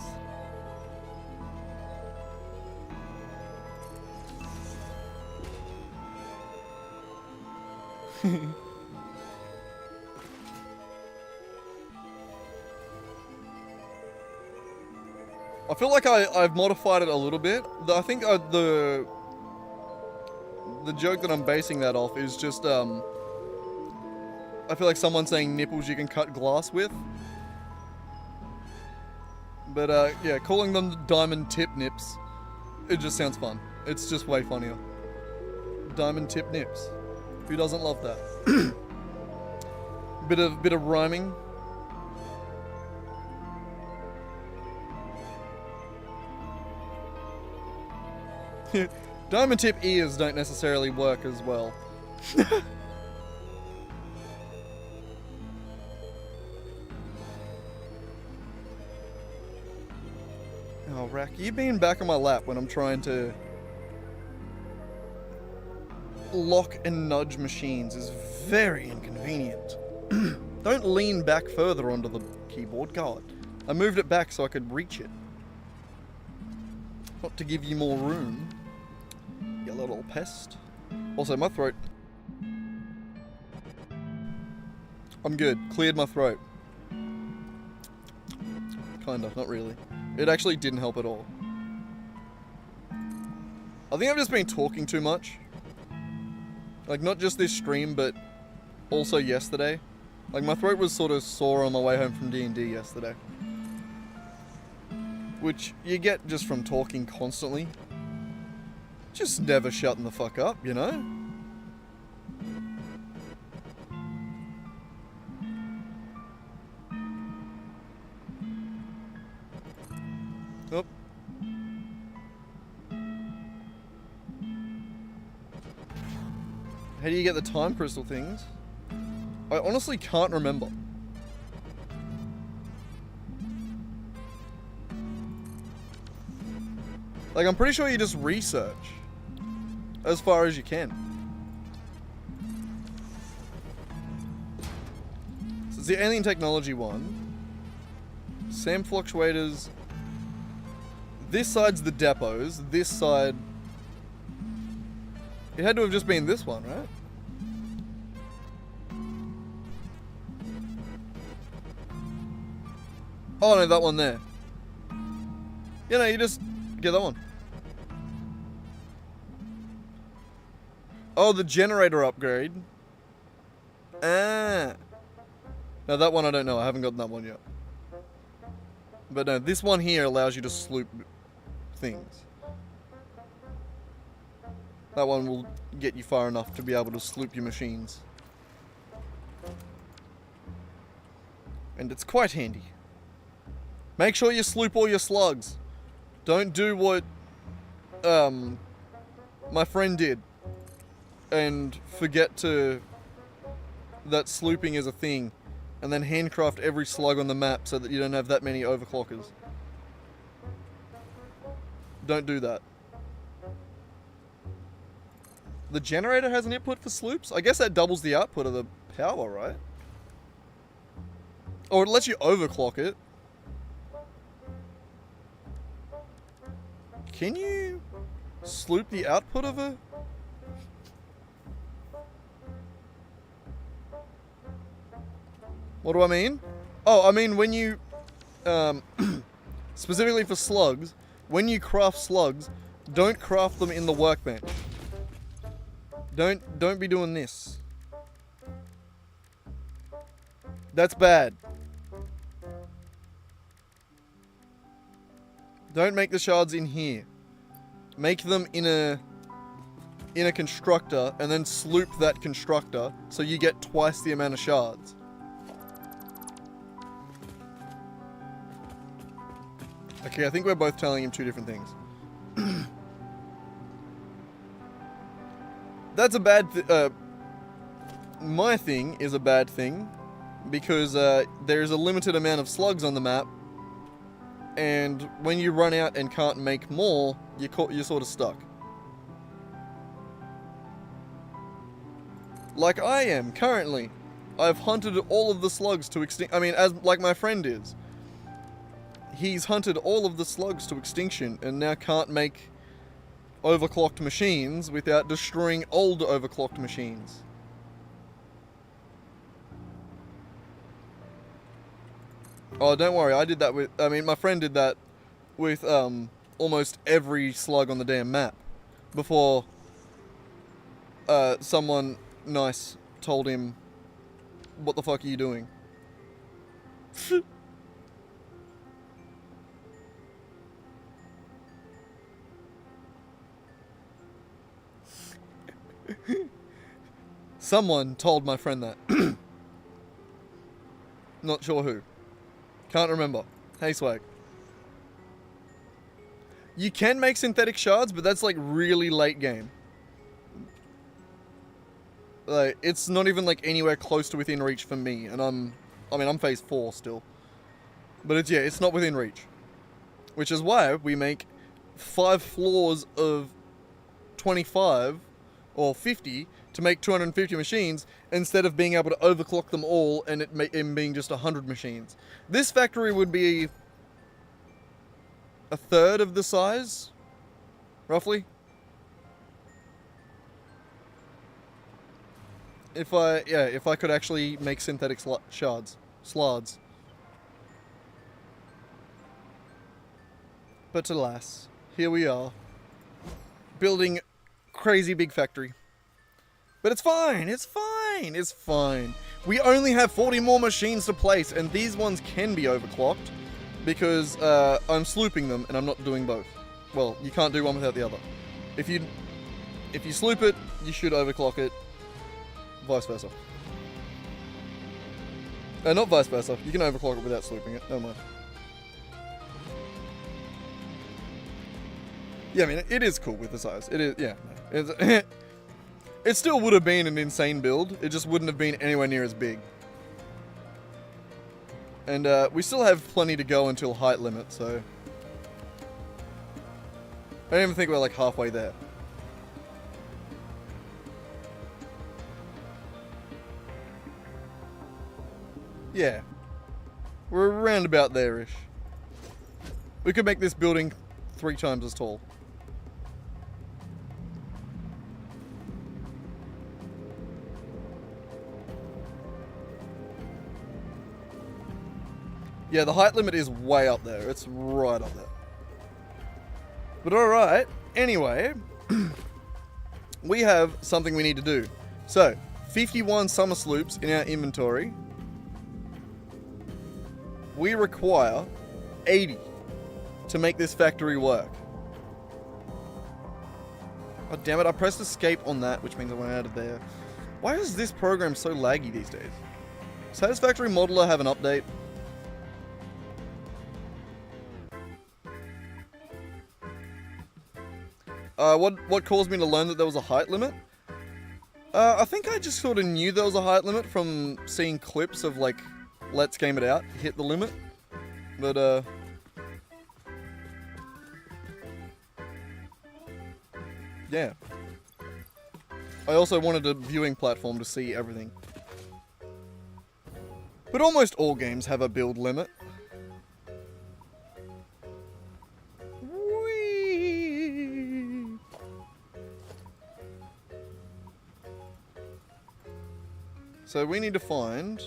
I feel like I've modified it a little bit. I think the joke that I'm basing that off is just, I feel like someone saying nipples you can cut glass with. But, yeah, calling them diamond tip nips, it just sounds fun. It's just way funnier. Diamond tip nips. Who doesn't love that? bit of rhyming. Diamond tip ears don't necessarily work as well. Oh, Rack, you being back on my lap when I'm trying to lock and nudge machines is very inconvenient. Don't lean back further onto the keyboard. God, I moved it back so I could reach it. Not to give you more room, you little pest. Also, my throat. I'm good. Cleared my throat. Kinda, not really. It actually didn't help at all. I think I've just been talking too much. Like, not just this stream, but also yesterday. Like, my throat was sort of sore on my way home from D&D yesterday. Which you get just from talking constantly. Just never shutting the fuck up, you know? How do you get the time crystal things? I honestly can't remember. Like, I'm pretty sure you just research as far as you can. So it's the alien technology one. SAM fluctuators. This side's the depots. This side... It had to have just been this one, right? Oh no, that one there. You know, you just get that one. Oh, the generator upgrade. Ah. Now that one I don't know. I haven't gotten that one yet. But no, this one here allows you to sloop things. That one will get you far enough to be able to sloop your machines. And it's quite handy. Make sure you sloop all your slugs. Don't do what my friend did and forget that slooping is a thing and then handcraft every slug on the map so that you don't have that many overclockers. Don't do that. The generator has an input for sloops? I guess that doubles the output of the power, right? Or it lets you overclock it. Can you sloop the output of a... What do I mean? Oh, I mean when you... specifically for slugs, when you craft slugs, don't craft them in the workbench. Don't be doing this. That's bad. Don't make the shards in here. Make them in a constructor and then sloop that constructor so you get twice the amount of shards. Okay, I think we're both telling him two different things. That's a bad my thing is a bad thing because there's a limited amount of slugs on the map, and when you run out and can't make more, you're sort of stuck. Like I am currently. I've hunted all of the slugs to extinct. I mean, as like my friend is. He's hunted all of the slugs to extinction and now can't make overclocked machines without destroying old overclocked machines. Oh, don't worry, I did that with... I mean, my friend did that with almost every slug on the damn map before someone nice told him, what the fuck are you doing? Someone told my friend that. Not sure who. Can't remember. Hey, Swag. You can make synthetic shards, but that's like really late game. Like, it's not even like anywhere close to within reach for me, and I'm phase 4 still. But it's not within reach. Which is why we make 5 floors of 25 or 50 to make 250 machines instead of being able to overclock them all and it being just 100 machines. This factory would be a third of the size, roughly. If I could actually make synthetic slards. But alas, here we are, building crazy big factory. But it's fine, it's fine, it's fine. We only have 40 more machines to place, and these ones can be overclocked because I'm slooping them and I'm not doing both. Well, you can't do one without the other. If you sloop it, you should overclock it. Vice versa. Not vice versa. You can overclock it without slooping it. Never mind. Yeah, I mean, it is cool with the size. It is, yeah. It's It still would have been an insane build. It just wouldn't have been anywhere near as big. And we still have plenty to go until height limit, so... I don't even think we're like halfway there. Yeah. We're around about there-ish. We could make this building 3 times as tall. Yeah, the height limit is way up there. It's right up there. But alright, anyway, we have something we need to do. So, 51 summer sloops in our inventory. We require 80 to make this factory work. Oh damn it, I pressed escape on that, which means I went out of there. Why is this program so laggy these days? Satisfactory Modeler have an update? What caused me to learn that there was a height limit? I think I just sort of knew there was a height limit from seeing clips of, like, Let's Game It Out hit the limit. But, yeah. I also wanted a viewing platform to see everything. But almost all games have a build limit. So we need to find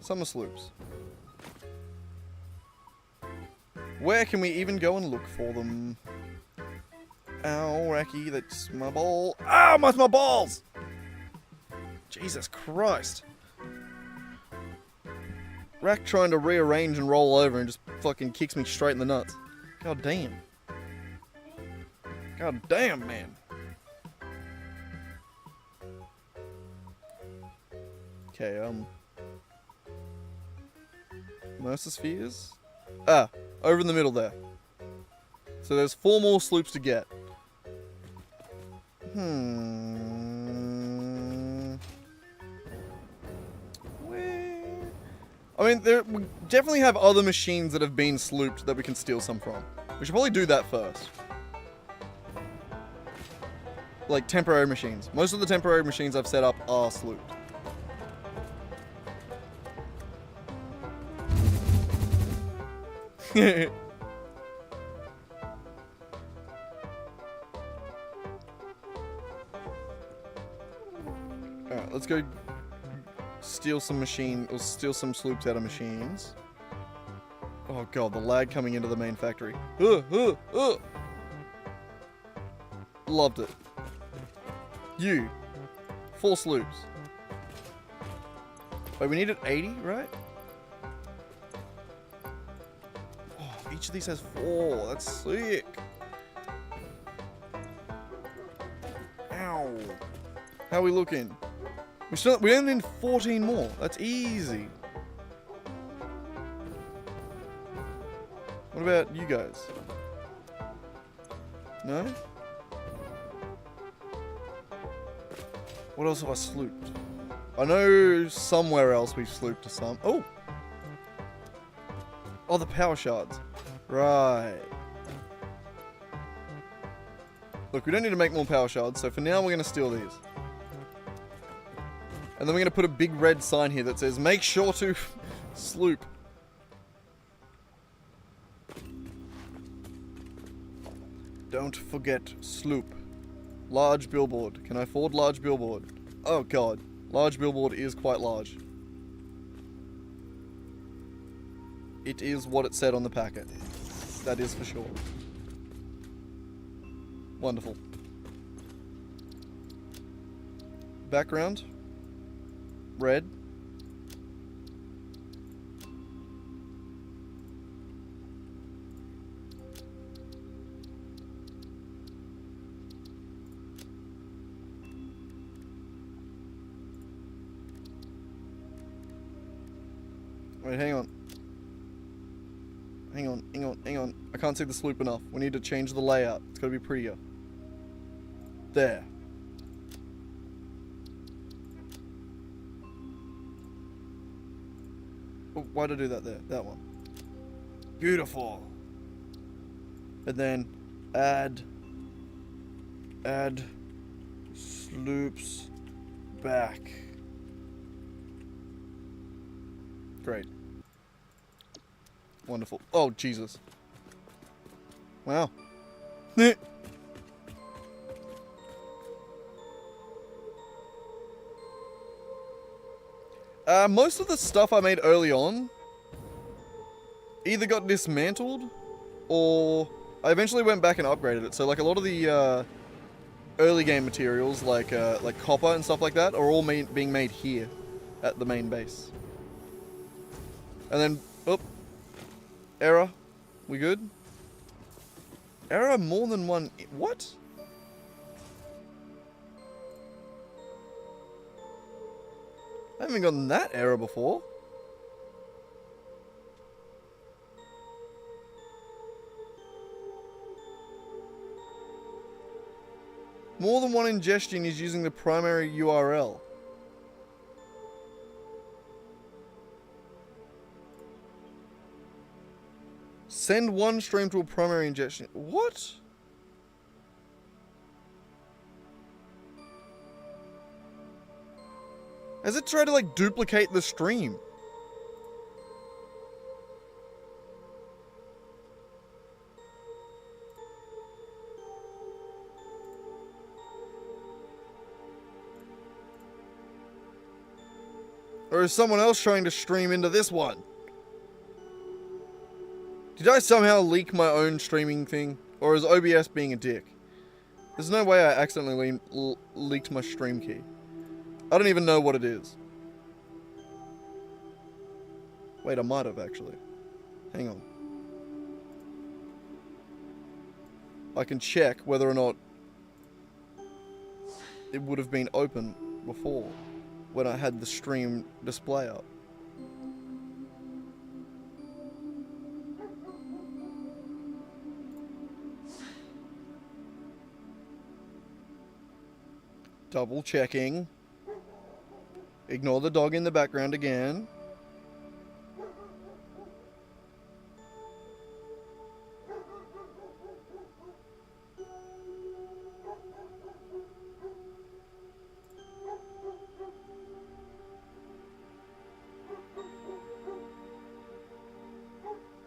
summer sloops. Where can we even go and look for them? Ow, Racky, that's my ball. Ow, that's my balls! Jesus Christ. Rack trying to rearrange and roll over and just fucking kicks me straight in the nuts. God damn. God damn, man. Okay, Mercer-spheres? Ah, over in the middle there. So there's 4 more sloops to get. Where? I mean, we definitely have other machines that have been slooped that we can steal some from. We should probably do that first. Like, temporary machines. Most of the temporary machines I've set up are slooped. Alright, let's go steal some sloops out of machines. Oh god, the lag coming into the main factory. Loved it. 4 sloops. Wait, we needed 80, right? Each of these has 4. That's sick. Ow. How are we looking? We only need 14 more. That's easy. What about you guys? No? What else have I slooped? I know somewhere else we've slooped to some. Oh! Oh, the power shards. Right. Look, we don't need to make more power shards, so for now we're going to steal these. And then we're going to put a big red sign here that says, make sure to sloop. Don't forget sloop. Large billboard. Can I afford large billboard? Oh god. Large billboard is quite large. It is what it said on the packet. That is for sure. Wonderful. Background. Red. Wait, hang on. Hang on. I can't see the sloop enough. We need to change the layout. It's gotta be prettier. There. Oh, why did I do that there? That one. Beautiful. And then add sloops back. Great. Wonderful. Oh, Jesus. Wow. Most of the stuff I made early on either got dismantled or I eventually went back and upgraded it. So like a lot of the early game materials like copper and stuff like that are all being made here at the main base. And then, oh, error. We good? Error more than one. What? I haven't gotten that error before. More than one ingestion is using the primary URL. Send one stream to a primary ingestion. What? Has it tried to like duplicate the stream? Or is someone else trying to stream into this one? Did I somehow leak my own streaming thing? Or is OBS being a dick? There's no way I accidentally leaked my stream key. I don't even know what it is. Wait, I might have actually. Hang on. I can check whether or not it would have been open before when I had the stream display up. Double checking. Ignore the dog in the background again.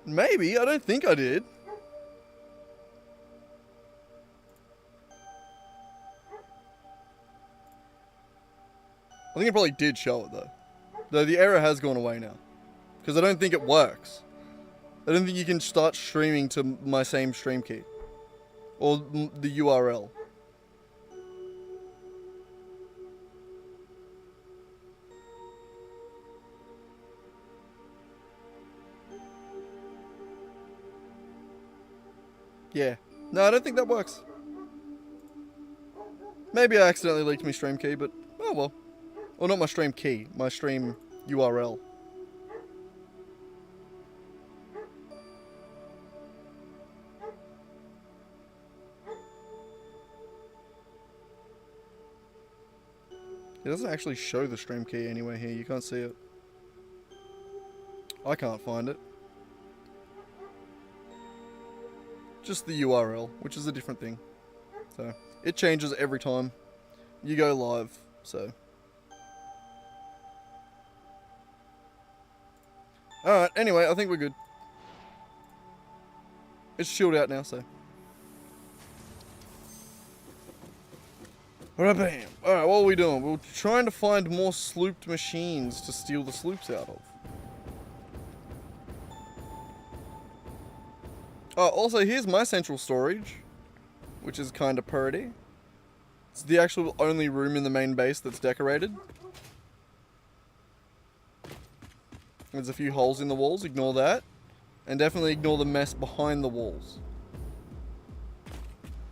Maybe, I don't think I did. I think it probably did show it though. Though the error has gone away now. Because I don't think it works. I don't think you can start streaming to my same stream key. Or the URL. Yeah. No, I don't think that works. Maybe I accidentally leaked my stream key, but oh well. Well, not my stream key, my stream URL. It doesn't actually show the stream key anywhere here, you can't see it. I can't find it. Just the URL, which is a different thing. So, it changes every time you go live, so. Alright, anyway, I think we're good. It's chilled out now, so. Alright, bam. Alright, what are we doing? We're trying to find more slooped machines to steal the sloops out of. Oh, also, here's my central storage, which is kind of pretty. It's the actual only room in the main base that's decorated. There's a few holes in the walls, ignore that. And definitely ignore the mess behind the walls.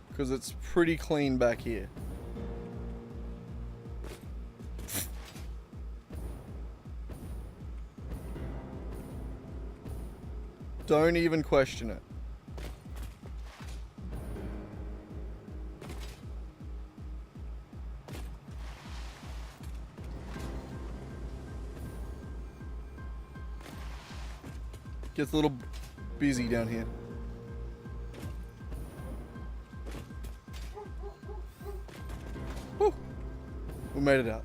Because it's pretty clean back here. Don't even question it. Gets a little busy down here. Whew. We made it out.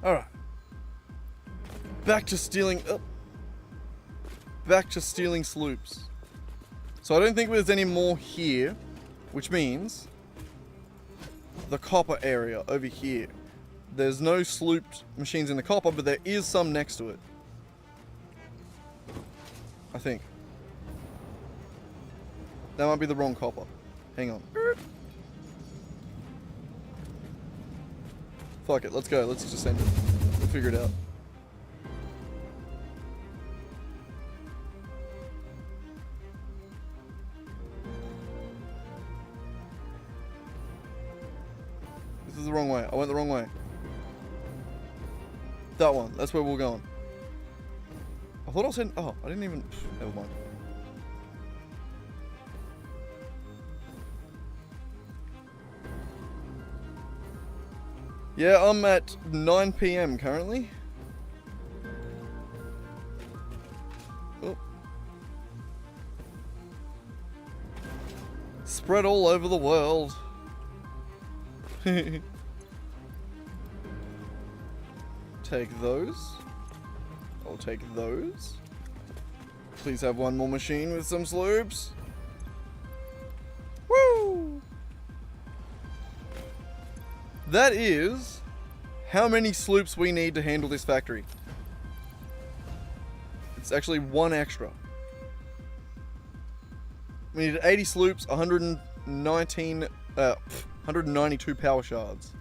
Alright. Back to stealing... Back to stealing sloops. So I don't think there's any more here, which means the copper area over here. There's no slooped machines in the copper, but there is some next to it. I think. That might be the wrong copper. Hang on. Fuck it, let's go. Let's just send it. We'll figure it out. This is the wrong way. I went the wrong way. That one. That's where we're going. I thought I was in... Oh, I didn't even... Never mind. Yeah, I'm at 9 PM currently. Oh. Spread all over the world. Take those. I'll take those. Please have one more machine with some sloops. Woo! That is how many sloops we need to handle this factory. It's actually one extra. We needed 80 sloops, 192 power shards.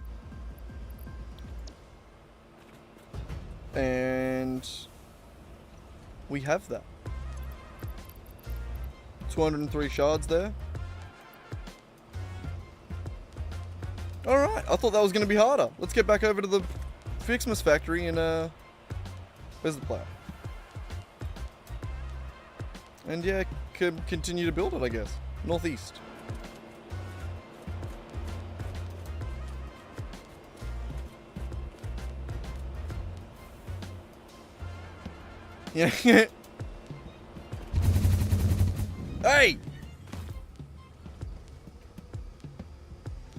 And we have that. 203 shards there. Alright, I thought that was going to be harder. Let's get back over to the FICSMAS Factory and, where's the player? And yeah, continue to build it, I guess. Northeast. Yeah. Hey!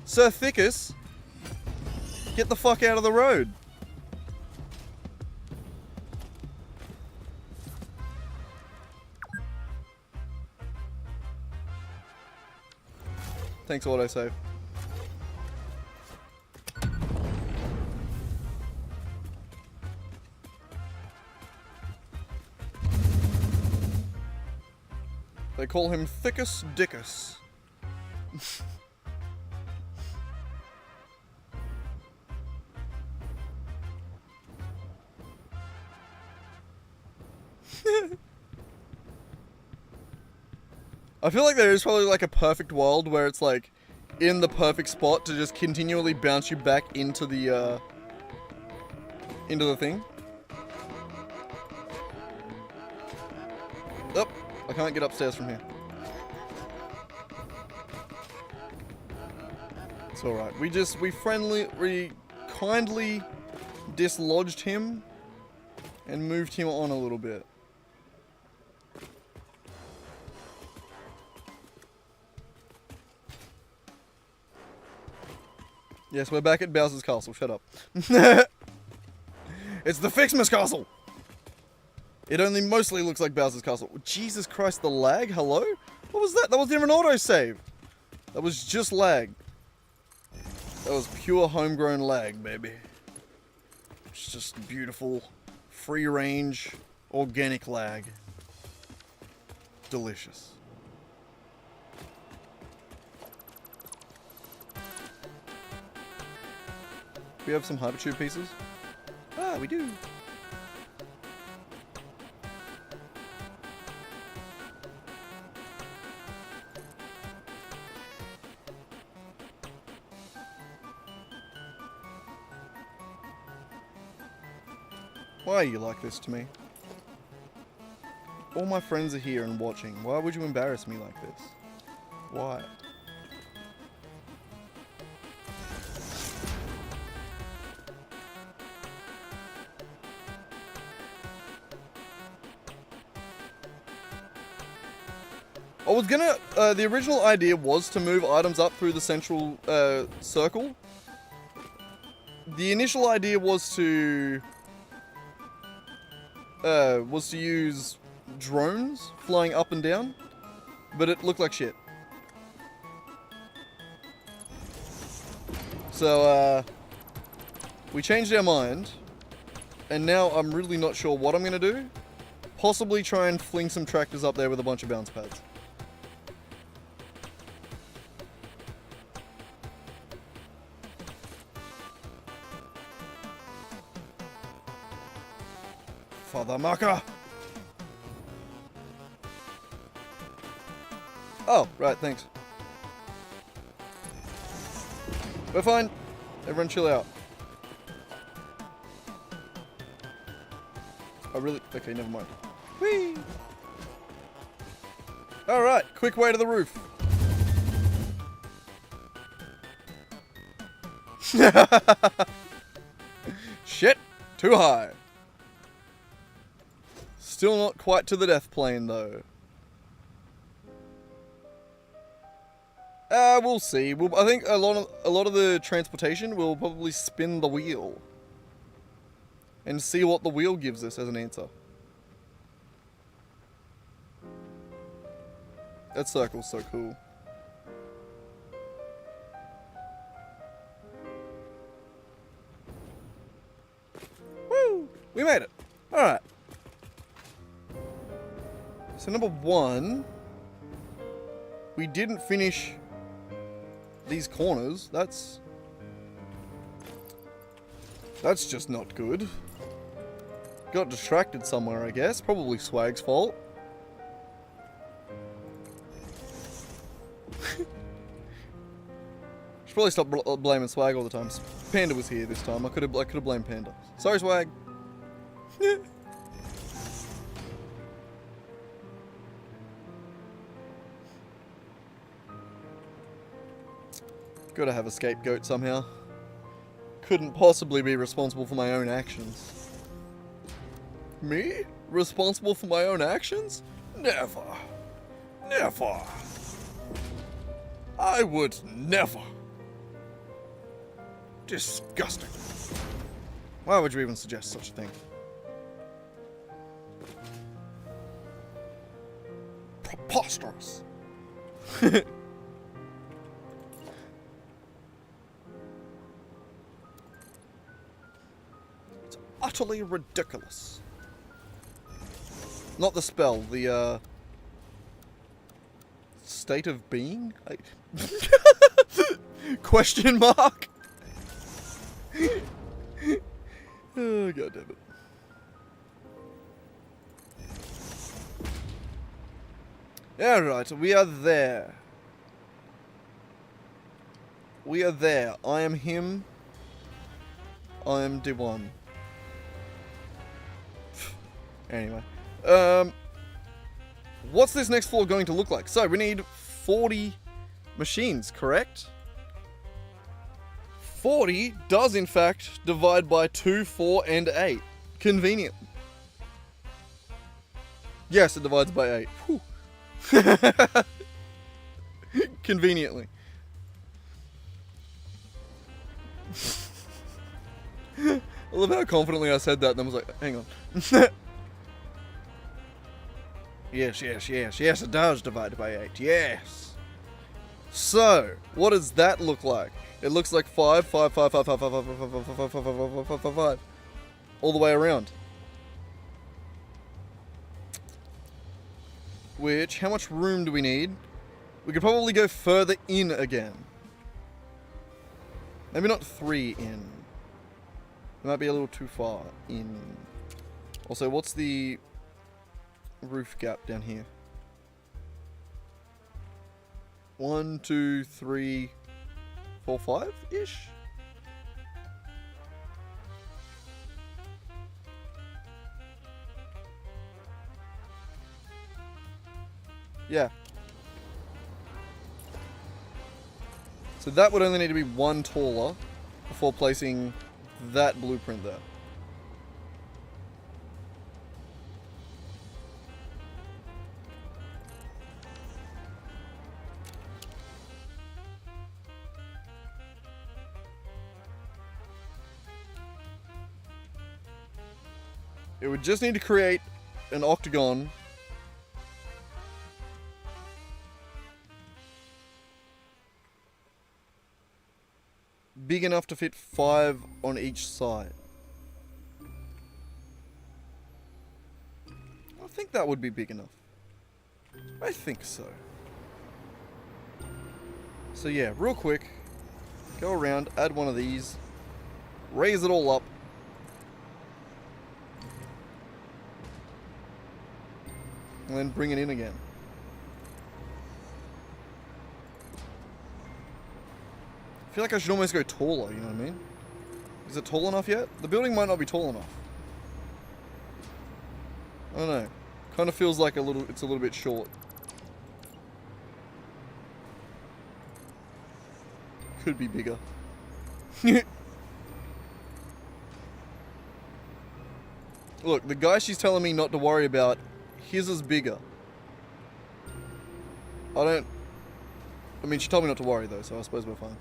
Sir Fickus, get the fuck out of the road. Thanks, autosave. They call him Thickus Dickus. I feel like there is probably like a perfect world where it's like in the perfect spot to just continually bounce you back into the thing. Oh, I can't get upstairs from here. It's alright. We kindly dislodged him and moved him on a little bit. Yes, we're back at Bowser's Castle. Shut up. It's the FICSMAS Castle! It only mostly looks like Bowser's Castle. Jesus Christ, the lag? Hello? What was that? That wasn't even an autosave. That was just lag. That was pure homegrown lag, baby. It's just beautiful, free-range, organic lag. Delicious. We have some hypertube pieces? Ah, we do. Why are you like this to me? All my friends are here and watching. Why would you embarrass me like this? Why? I was gonna, the original idea was to move items up through the central, circle. The initial idea was to use drones flying up and down, but it looked like shit. So, we changed our mind, and now I'm really not sure what I'm gonna do. Possibly try and fling some tractors up there with a bunch of bounce pads. Father Marker! Oh, right, thanks. We're fine. Everyone chill out. Oh, really? Okay, never mind. Whee! Alright, quick way to the roof. Shit, too high. Still not quite to the death plane, though. We'll see. I think a lot of the transportation will probably spin the wheel and see what the wheel gives us as an answer. That circle's so cool. Woo! We made it. All right. So number one, we didn't finish these corners. That's just not good. Got distracted somewhere, I guess. Probably Swag's fault. Should probably stop blaming Swag all the time. Panda was here this time. I could have blamed Panda. Sorry, Swag. Gotta have a scapegoat somehow. Couldn't possibly be responsible for my own actions. Me? Responsible for my own actions? Never. Never. I would never. Disgusting. Why would you even suggest such a thing? Preposterous. It's utterly ridiculous. Not the spell, the state of being? Question mark? Oh, god damn it. Alright, we are there. We are there. I am him. I am D1. Anyway. What's this next floor going to look like? So, we need 40 machines, correct? 40 does, in fact, divide by 2, 4, and 8. Convenient. Yes, it divides by 8. Whew. Conveniently. I love how confidently I said that, and I was like, hang on. Yes, it does divide by 8, yes. So, what does that look like? It looks like 5, 5, 5, 5, 5, 5, 5, 5, 5, 5, 5, 5, 5, 5, 5, 5, all the way around. Which, how much room do we need? We could probably go further in again. Maybe not 3 in. It might be a little too far in. Also, what's the roof gap down here? 1, 2, 3, 4, 5-ish? Yeah. So that would only need to be 1 taller before placing that blueprint there. It would just need to create an octagon. Big enough to fit 5 on each side. I think that would be big enough. I think so. So yeah, real quick. Go around, add one of these. Raise it all up. And then bring it in again. I feel like I should almost go taller, you know what I mean? Is it tall enough yet? The building might not be tall enough. I don't know. Kind of feels like it's a little bit short. Could be bigger. Look, the guy she's telling me not to worry about, his is bigger. I mean, she told me not to worry though, so I suppose we're fine.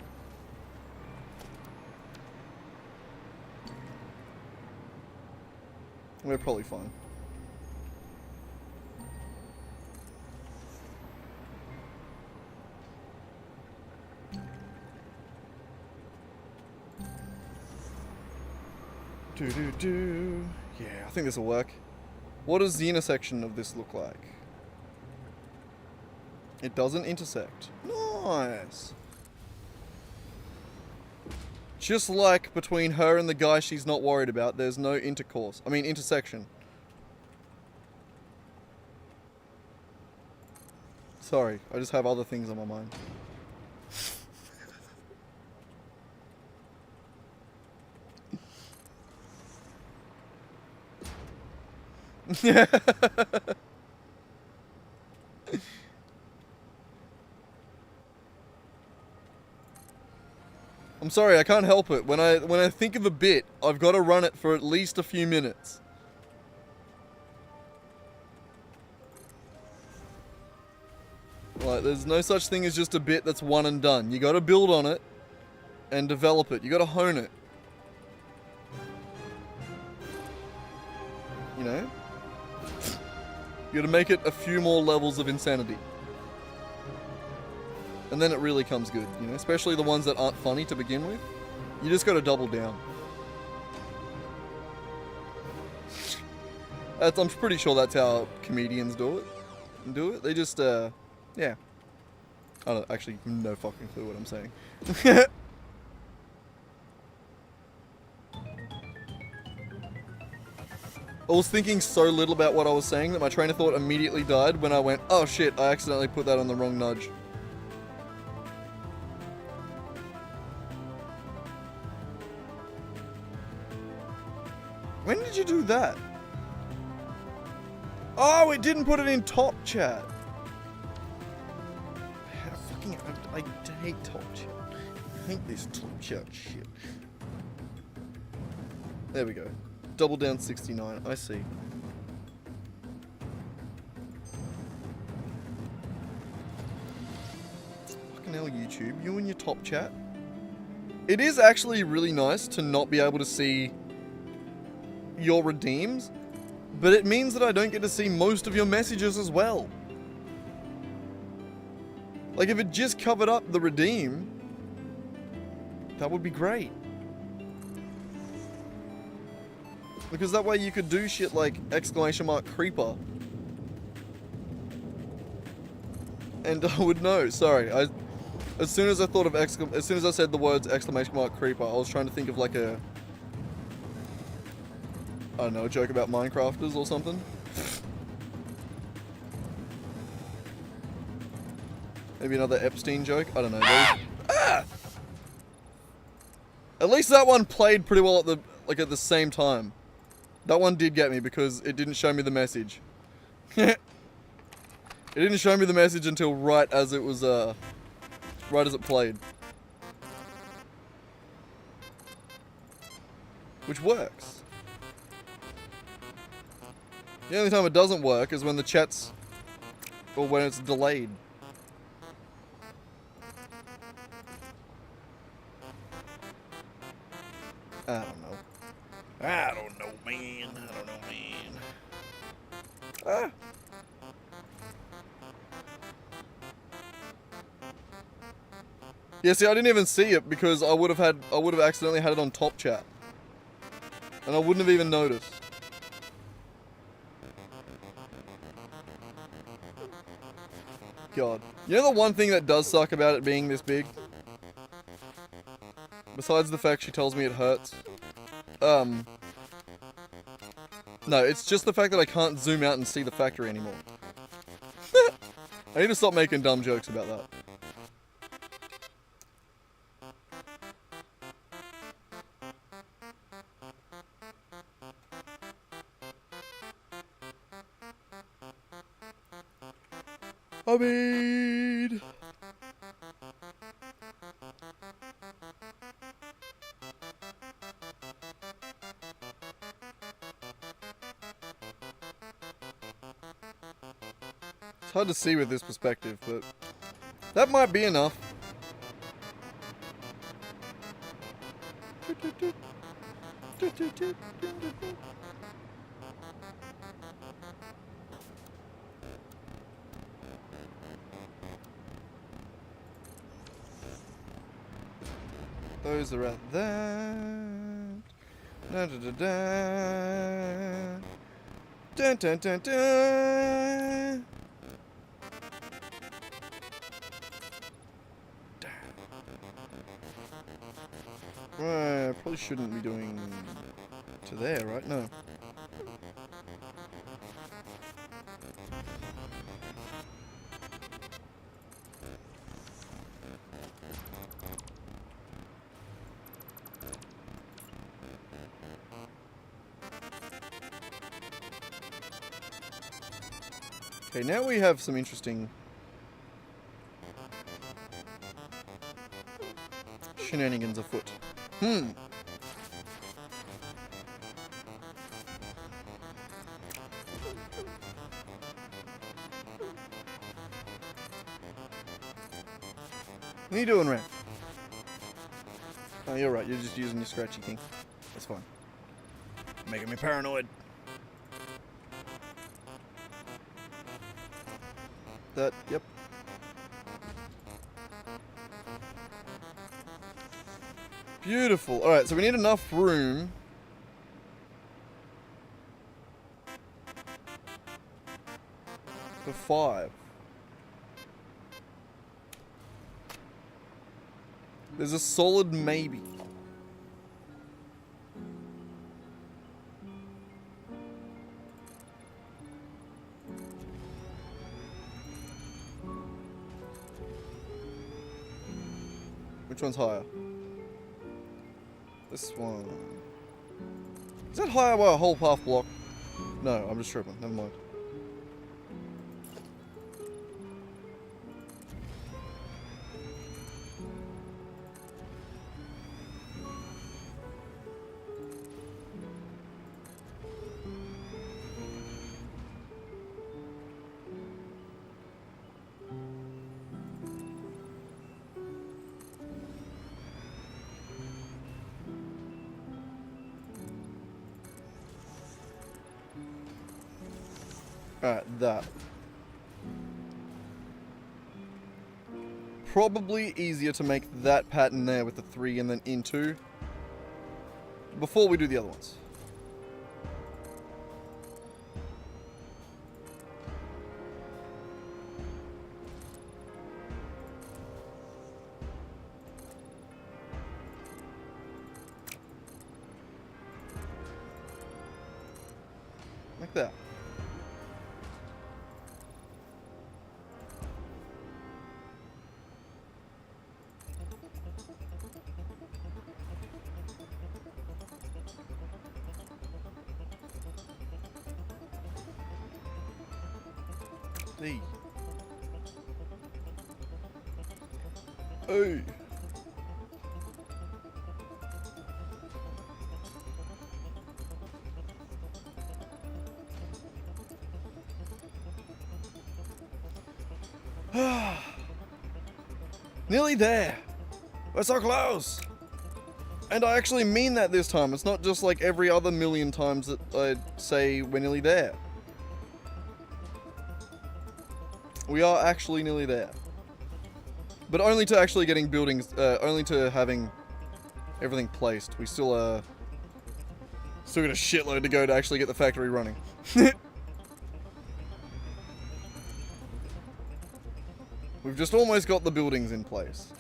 We're probably fine. Yeah, I think this will work. What does the intersection of this look like? It doesn't intersect. Nice. Just like between her and the guy she's not worried about, there's no intersection. Sorry, I just have other things on my mind. Yeah. I'm sorry, I can't help it. When I think of a bit, I've got to run it for at least a few minutes. Like, there's no such thing as just a bit that's one and done. You got to build on it and develop it. You got to hone it. You know? You got to make it a few more levels of insanity. And then it really comes good, you know? Especially the ones that aren't funny to begin with. You just got to double down. I'm pretty sure that's how comedians do it. They just, yeah. I don't actually no fucking clue what I'm saying. I was thinking so little about what I was saying that my train of thought immediately died when I went, oh shit, I accidentally put that on the wrong nudge. When did you do that? Oh, it didn't put it in top chat. I hate top chat. I hate this top chat shit. There we go. Double down 69. I see. Fucking hell, YouTube. You and your top chat. It is actually really nice to not be able to see your redeems, but it means that I don't get to see most of your messages as well. Like, if it just covered up the redeem, that would be great. Because that way you could do shit like exclamation mark creeper. And I would know. Sorry, as soon as I thought of as soon as I said the words exclamation mark creeper, I was trying to think of like a, I don't know, a joke about Minecrafters or something. Maybe another Epstein joke. I don't know. Ah! At least that one played pretty well at the same time. That one did get me because it didn't show me the message. It didn't show me the message until right as it was right as it played. Which works. The only time it doesn't work is when the chat's, or when it's delayed. I don't know. I don't know, man. I don't know, man. Ah. Yeah, see, I didn't even see it because I would have accidentally had it on top chat. And I wouldn't have even noticed. God. You know the one thing that does suck about it being this big? Besides the fact she tells me it hurts. No, it's just the fact that I can't zoom out and see the factory anymore. I need to stop making dumb jokes about that. I mean... It's hard to see with this perspective, but that might be enough. Those are at that. Da da da da. Dun dun dun dun. Right, probably shouldn't be doing to there, right? No. Okay, now we have some interesting shenanigans afoot. What are you doing, Ram? Oh, you're right. You're just using your scratchy thing. That's fine. Making me paranoid. That, yep. Beautiful. Alright, so we need enough room. For 5. There's a solid maybe. Which one's higher? This one. Is that higher by a whole half block? No, I'm just tripping. Never mind. Alright, that. Probably easier to make that pattern there with the 3 and then into before we do the other ones. Like that. Hey. Hey. Nearly there. We're so close. And I actually mean that this time. It's not just like every other million times that I say we're nearly there. We are actually nearly there. But only to actually getting buildings, only to having everything placed. We still got a shitload to go to actually get the factory running. We've just almost got the buildings in place.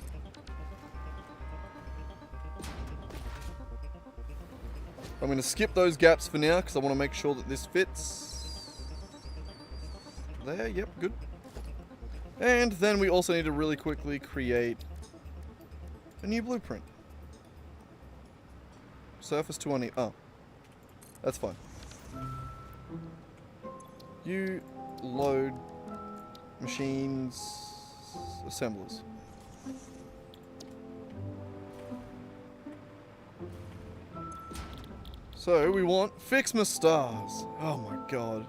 I'm going to skip those gaps for now because I want to make sure that this fits. There, yep, good. And then we also need to really quickly create a new blueprint. Surface to uneven. Oh, that's fine. You load machines assemblers. So we want FICSMAS stars. Oh my god.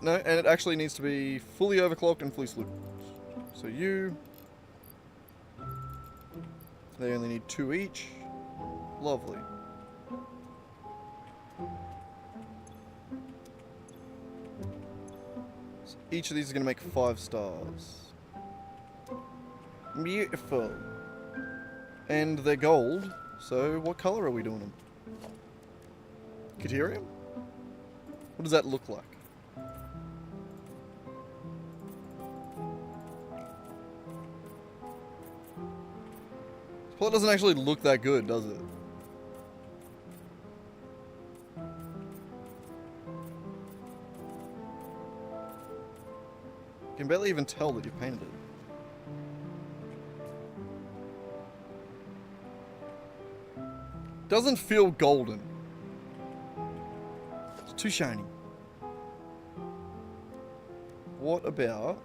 No, and it actually needs to be fully overclocked and fully slooped. So they only need 2 each. Lovely. So each of these is going to make 5 stars. Beautiful. And they're gold, so what color are we doing them? Caterium? What does that look like? Well, it doesn't actually look that good, does it? You can barely even tell that you painted it. Doesn't feel golden. It's too shiny. What about...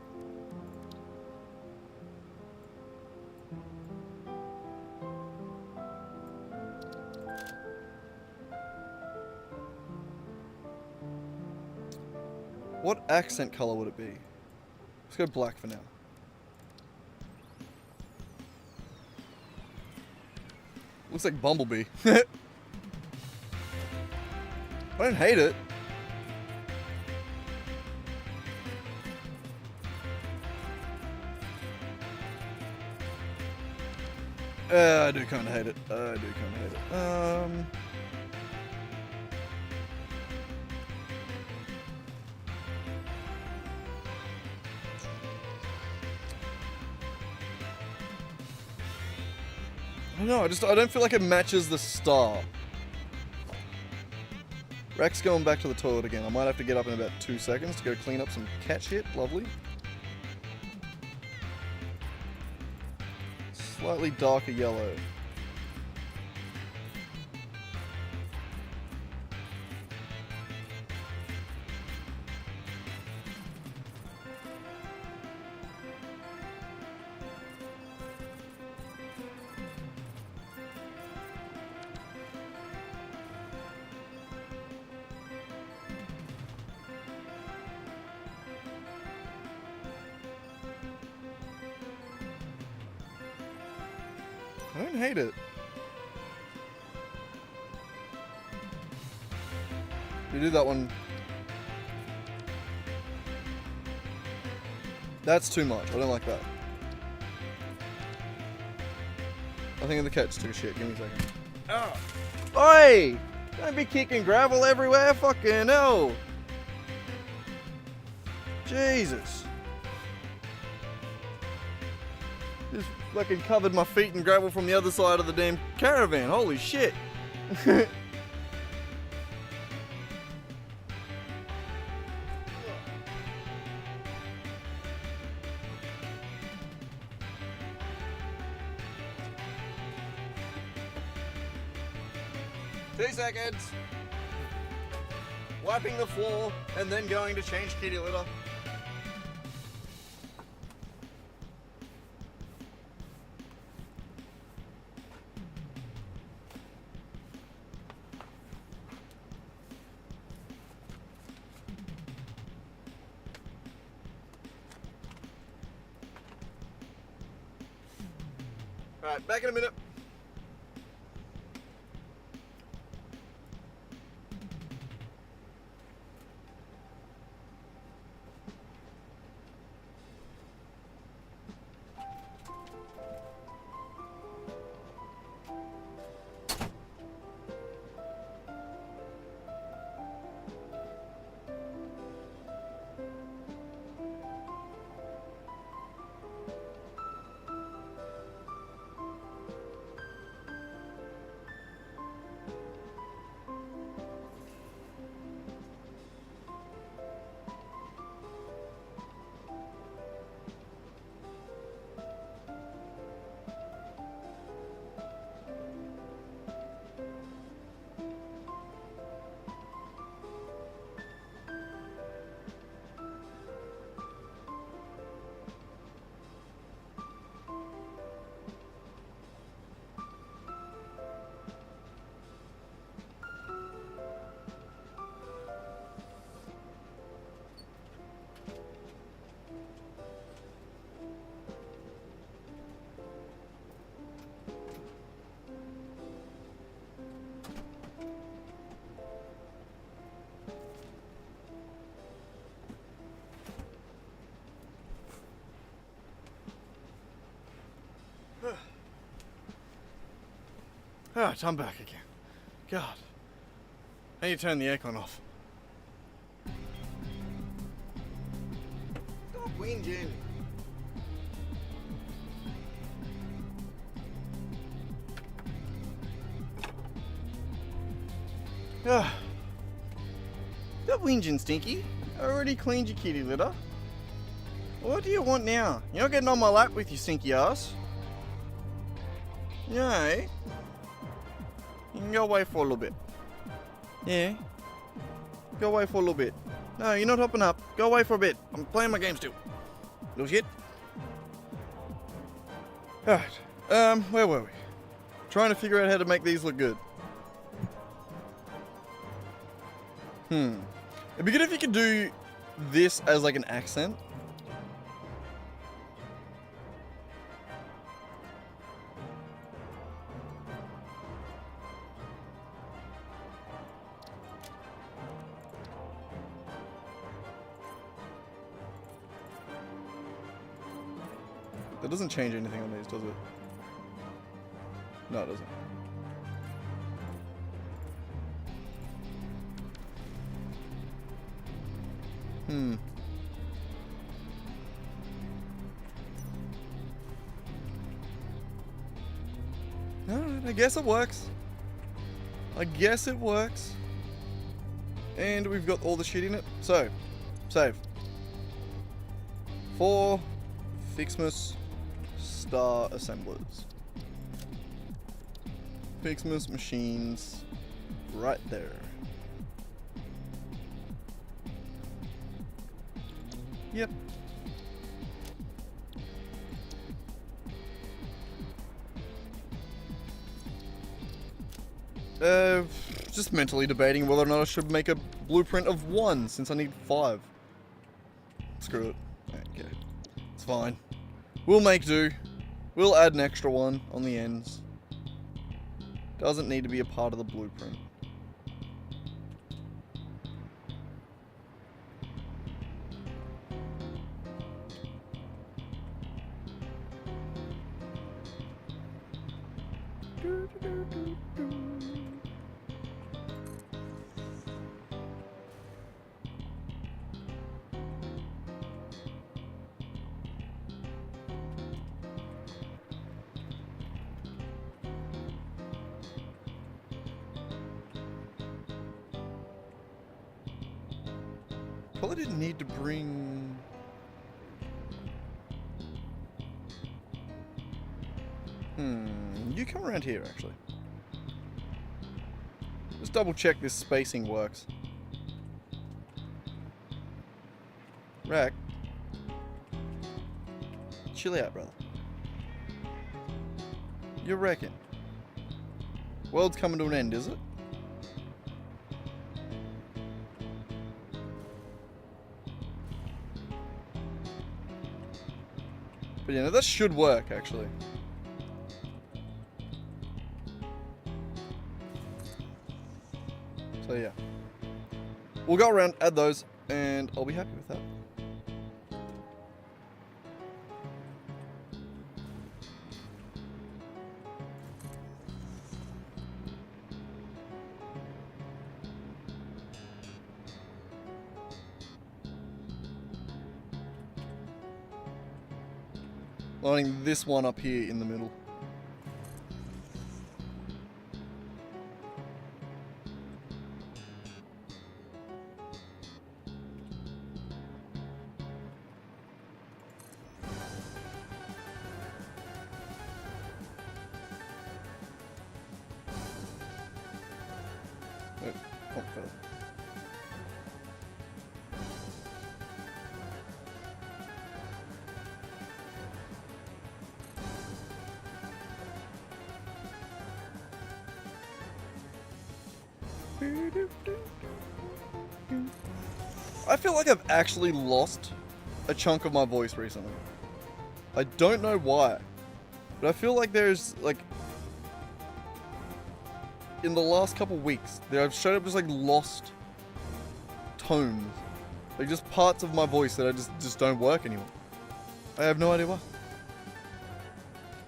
what accent color would it be? Let's go black for now. Looks like Bumblebee. I don't hate it. I do kind of hate it. I don't know, I don't feel like it matches the star. Rex going back to the toilet again. I might have to get up in about 2 seconds to go clean up some cat shit. Lovely. Slightly darker yellow. I don't hate it. You do that one. That's too much. I don't like that. I think the cat just took a shit. Give me a second. Oh. Oi! Don't be kicking gravel everywhere. Fucking hell. Jesus. Just fucking covered my feet in gravel from the other side of the damn caravan. Holy shit. 2 seconds. Wiping the floor and then going to change kitty litter. Alright, back in a minute. Alright, I'm back again. God. I need to turn the aircon off. Stop whinging. Ah. Stop whinging, Stinky. I already cleaned your kitty litter. What do you want now? You're not getting on my lap with your stinky ass. No. You can go away for a little bit. Yeah. Go away for a little bit. No, you're not hopping up. Go away for a bit. I'm playing my game still. Little shit. Alright. Where were we? Trying to figure out how to make these look good. It'd be good if you could do this as like an accent. That doesn't change anything on these, does it? No, it doesn't. Alright, I guess it works. I guess it works. And we've got all the shit in it. So, save. 4 FICSMAS star assemblers. FICSMAS machines right there. Yep. Just mentally debating whether or not I should make a blueprint of 1 since I need 5. Screw it. Okay. It's fine. We'll make do. We'll add an extra one on the ends. Doesn't need to be a part of the blueprint. Probably didn't need to bring... You come around here, actually. Just double check this spacing works. Rack. Chill out, brother. You reckon? World's coming to an end, is it? But yeah, no, that should work, actually. So yeah. We'll go around, add those, and I'll be happy with that. Lining this one up here in the middle. Oh, further. I feel like I've actually lost a chunk of my voice recently. I don't know why, but I feel like there's like in the last couple weeks that I've straight up just like lost tones, like just parts of my voice that I just don't work anymore. I have no idea why.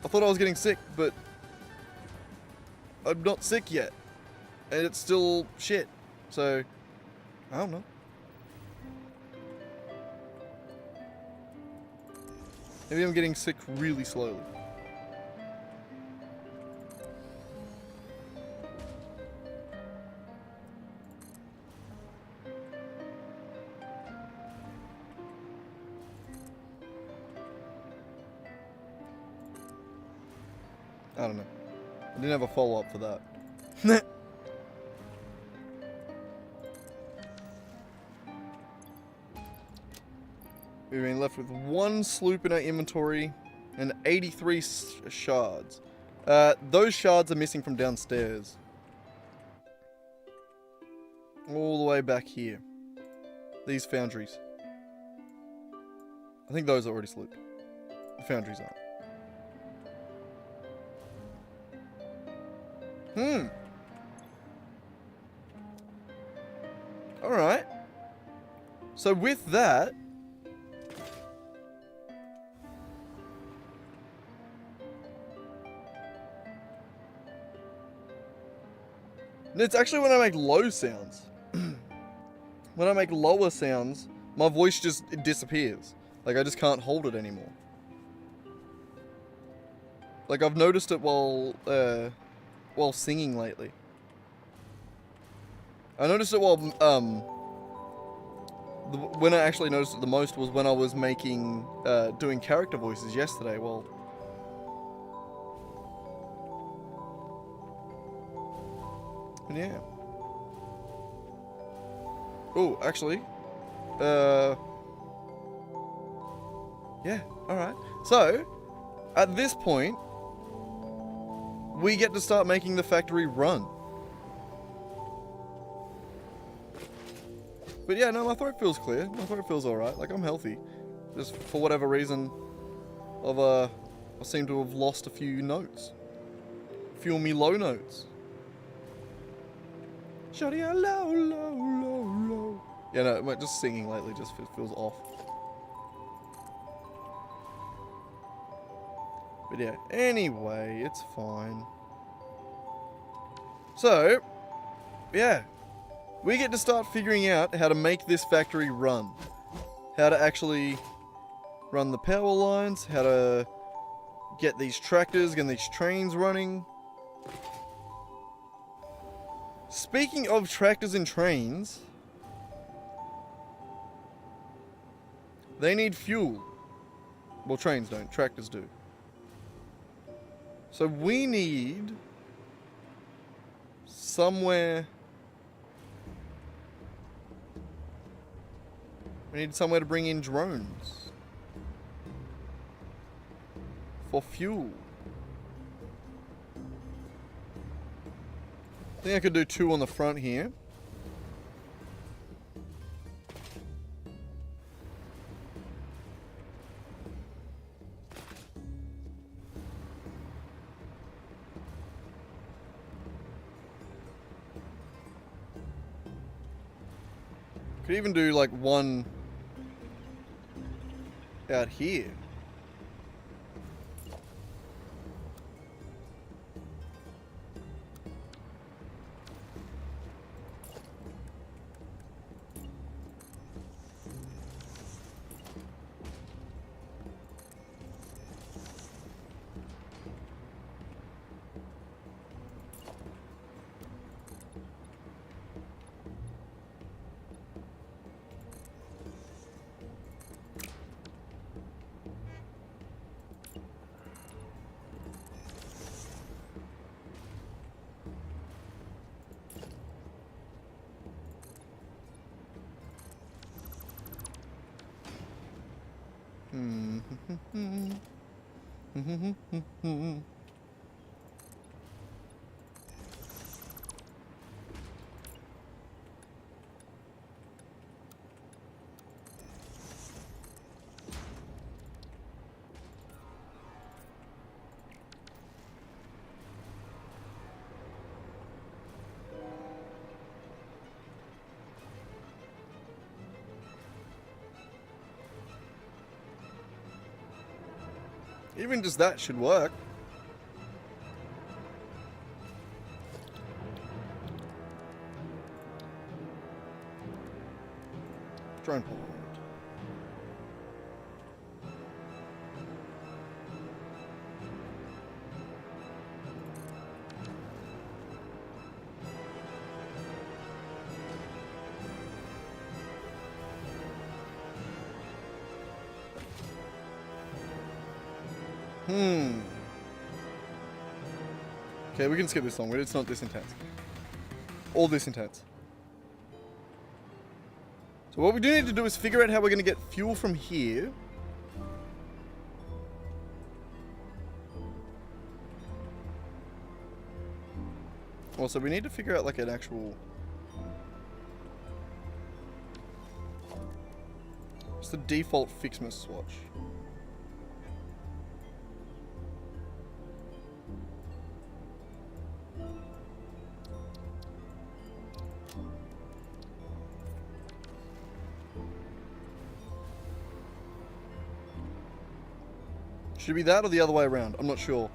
I thought I was getting sick, but I'm not sick yet. And it's still shit. So, I don't know. Maybe I'm getting sick really slowly. I don't know. I didn't have a follow-up for that. We've been left with 1 sloop in our inventory and 83 shards. Those shards are missing from downstairs. All the way back here. These foundries. I think those are already slooped. The foundries aren't. Alright. So with that... It's actually when I make low sounds. When I make lower sounds, my voice just disappears. Like, I just can't hold it anymore. Like, I've noticed it while singing lately. I noticed it while, when I actually noticed it the most was when I was making, doing character voices yesterday. Well, yeah. Oh, actually, yeah, alright. So, at this point, we get to start making the factory run. But yeah, no, my throat feels clear. My throat feels alright. Like, I'm healthy. Just for whatever reason, I seem to have lost a few notes. A few of me low notes. Shawty, low, low, low, low. Yeah, no, just singing lately just feels off. But yeah, anyway, it's fine. So, yeah. We get to start figuring out how to make this factory run. How to actually run the power lines, how to get these tractors, get these trains running. Speaking of tractors and trains, they need fuel. Well, trains don't, tractors do. So we need somewhere... We need somewhere to bring in drones. For fuel. I think I could do 2 on the front here. Could even do like 1 out here. Even just that should work. Drone pond. Okay, we can skip this long. It's not this intense. All this intense. So what we do need to do is figure out how we're going to get fuel from here. Also, we need to figure out like an actual... It's the default FICSMAS swatch. Should it be that or the other way around? I'm not sure.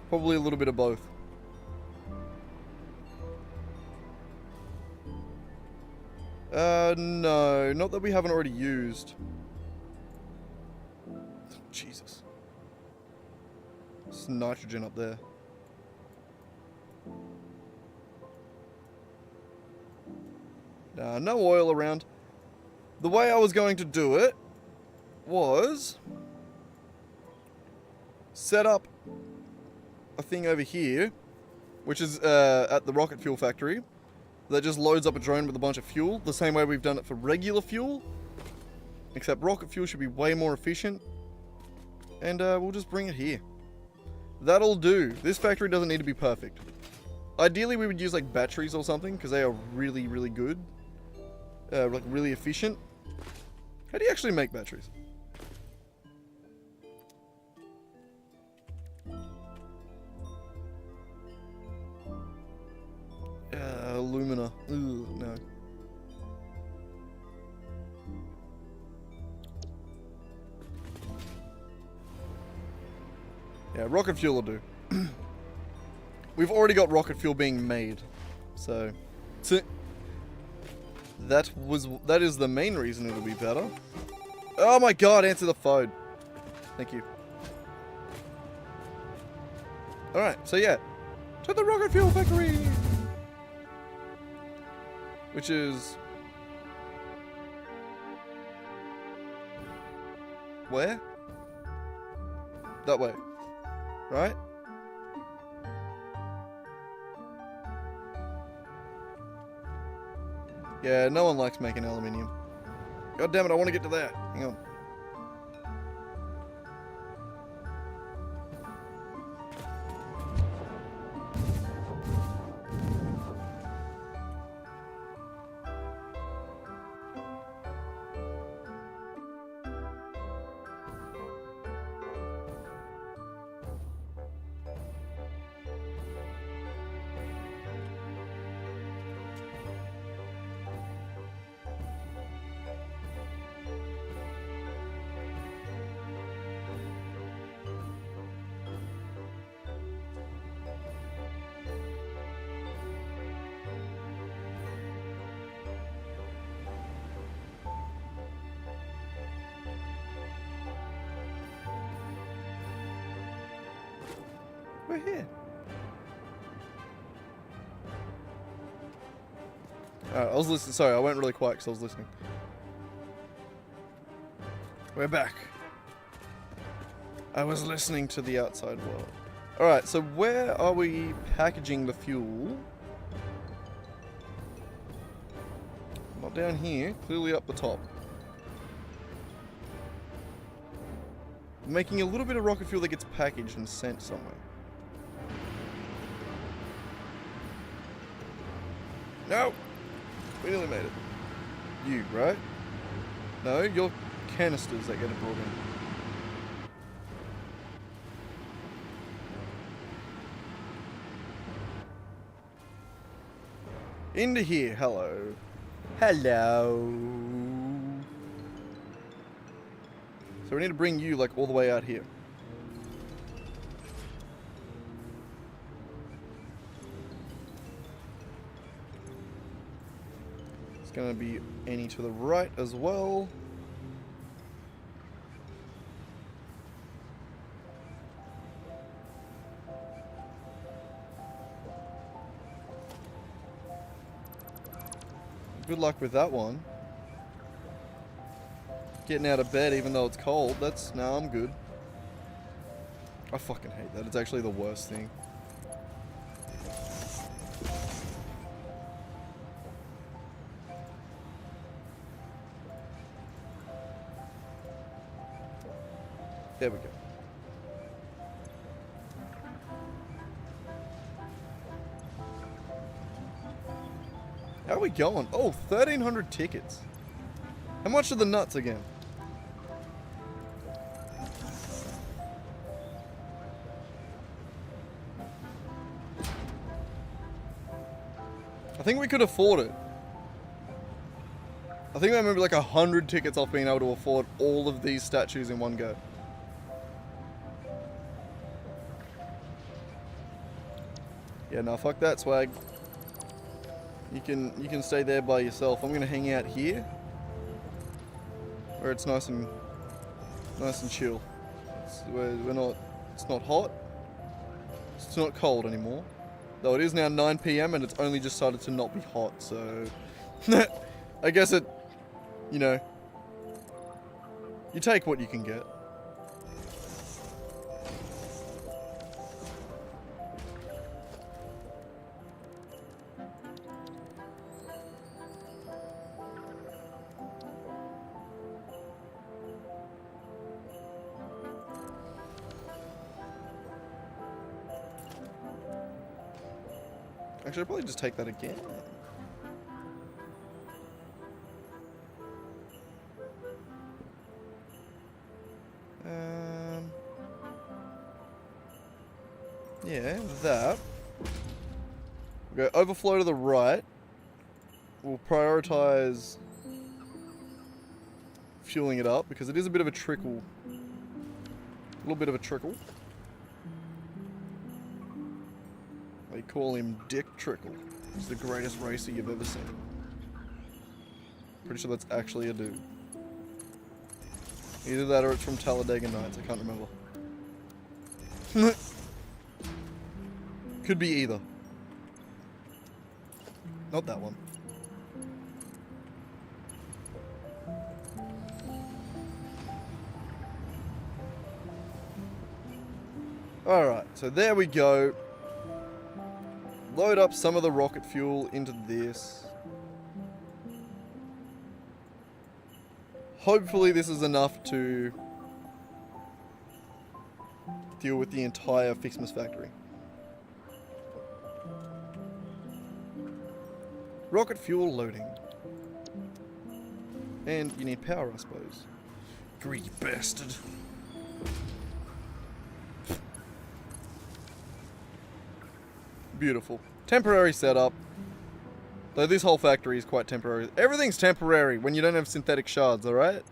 Probably a little bit of both. No. Not that we haven't already used. Jesus. There's nitrogen up there. Nah, no oil around. The way I was going to do it was... set up a thing over here, which is at the rocket fuel factory, that just loads up a drone with a bunch of fuel, the same way we've done it for regular fuel, except rocket fuel should be way more efficient, and we'll just bring it here. That'll do. This factory doesn't need to be perfect. Ideally, we would use like batteries or something, because they are really, really good, like really efficient. How do you actually make batteries? Alumina. Ugh, no. Yeah, rocket fuel will do. We've already got rocket fuel being made, so that is the main reason it'll be better. Oh my god, answer the phone. Thank you. Alright, so yeah. To the rocket fuel factory! Which is... where? That way. Right? Yeah, no one likes making aluminium. God damn it, I want to get to that. Hang on. We're here. Alright, I was listening. Sorry, I went really quiet because I was listening. We're back. I was listening to the outside world. Alright, so where are we packaging the fuel? Not down here, clearly up the top. Making a little bit of rocket fuel that gets packaged and sent somewhere. No! We nearly made it. You, right? No, you're canisters that get it brought in. Into here, hello. Hello. So we need to bring you like all the way out here. Gonna be any to the right as well. Good luck with that one. Getting out of bed even though it's cold. No, I'm good. I fucking hate that. It's actually the worst thing. There we go. How are we going? Oh, 1,300 tickets. How much are the nuts again? I think we could afford it. I think that may be like 100 tickets off being able to afford all of these statues in one go. Yeah, no, fuck that swag. You can stay there by yourself. I'm gonna hang out here, where it's nice and chill. It's not hot. It's not cold anymore. Though it is now 9 PM and it's only just started to not be hot. So I guess it, you know, you take what you can get. Actually, I'll probably just take that again. Yeah, that. We'll go overflow to the right. We'll prioritize fueling it up because it is a bit of a trickle. A little bit of a trickle. They call him Dick Trickle. He's the greatest racer you've ever seen. Pretty sure that's actually a dude. Either that or it's from Talladega Nights. I can't remember. Could be either. Not that one. Alright, so there we go. Load up some of the rocket fuel into this. Hopefully this is enough to deal with the entire FICSMAS Factory. Rocket fuel loading. And you need power, I suppose. Greedy bastard. Beautiful. Temporary setup. Though this whole factory is quite temporary. Everything's temporary when you don't have synthetic shards, alright?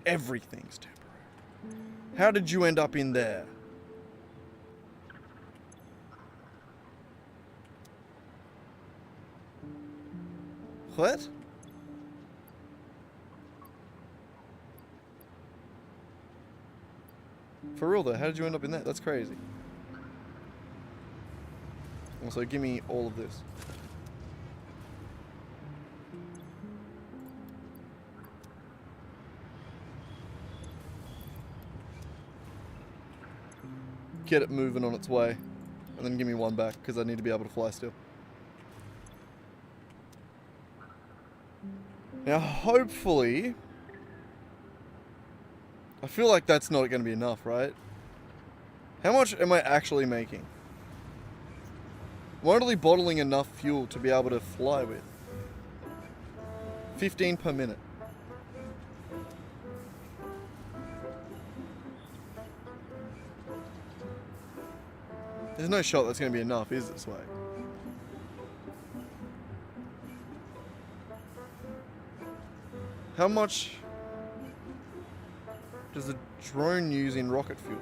Everything's temporary. How did you end up in there? What? For real though, how did you end up in that? That's crazy. Also, give me all of this. Get it moving on its way. And then give me one back, because I need to be able to fly still. Now, hopefully... I feel like that's not going to be enough, right? How much am I actually making? I'm only bottling enough fuel to be able to fly with. 15 per minute. There's no shot that's going to be enough, is it, Swag? How much does a drone use in rocket fuel?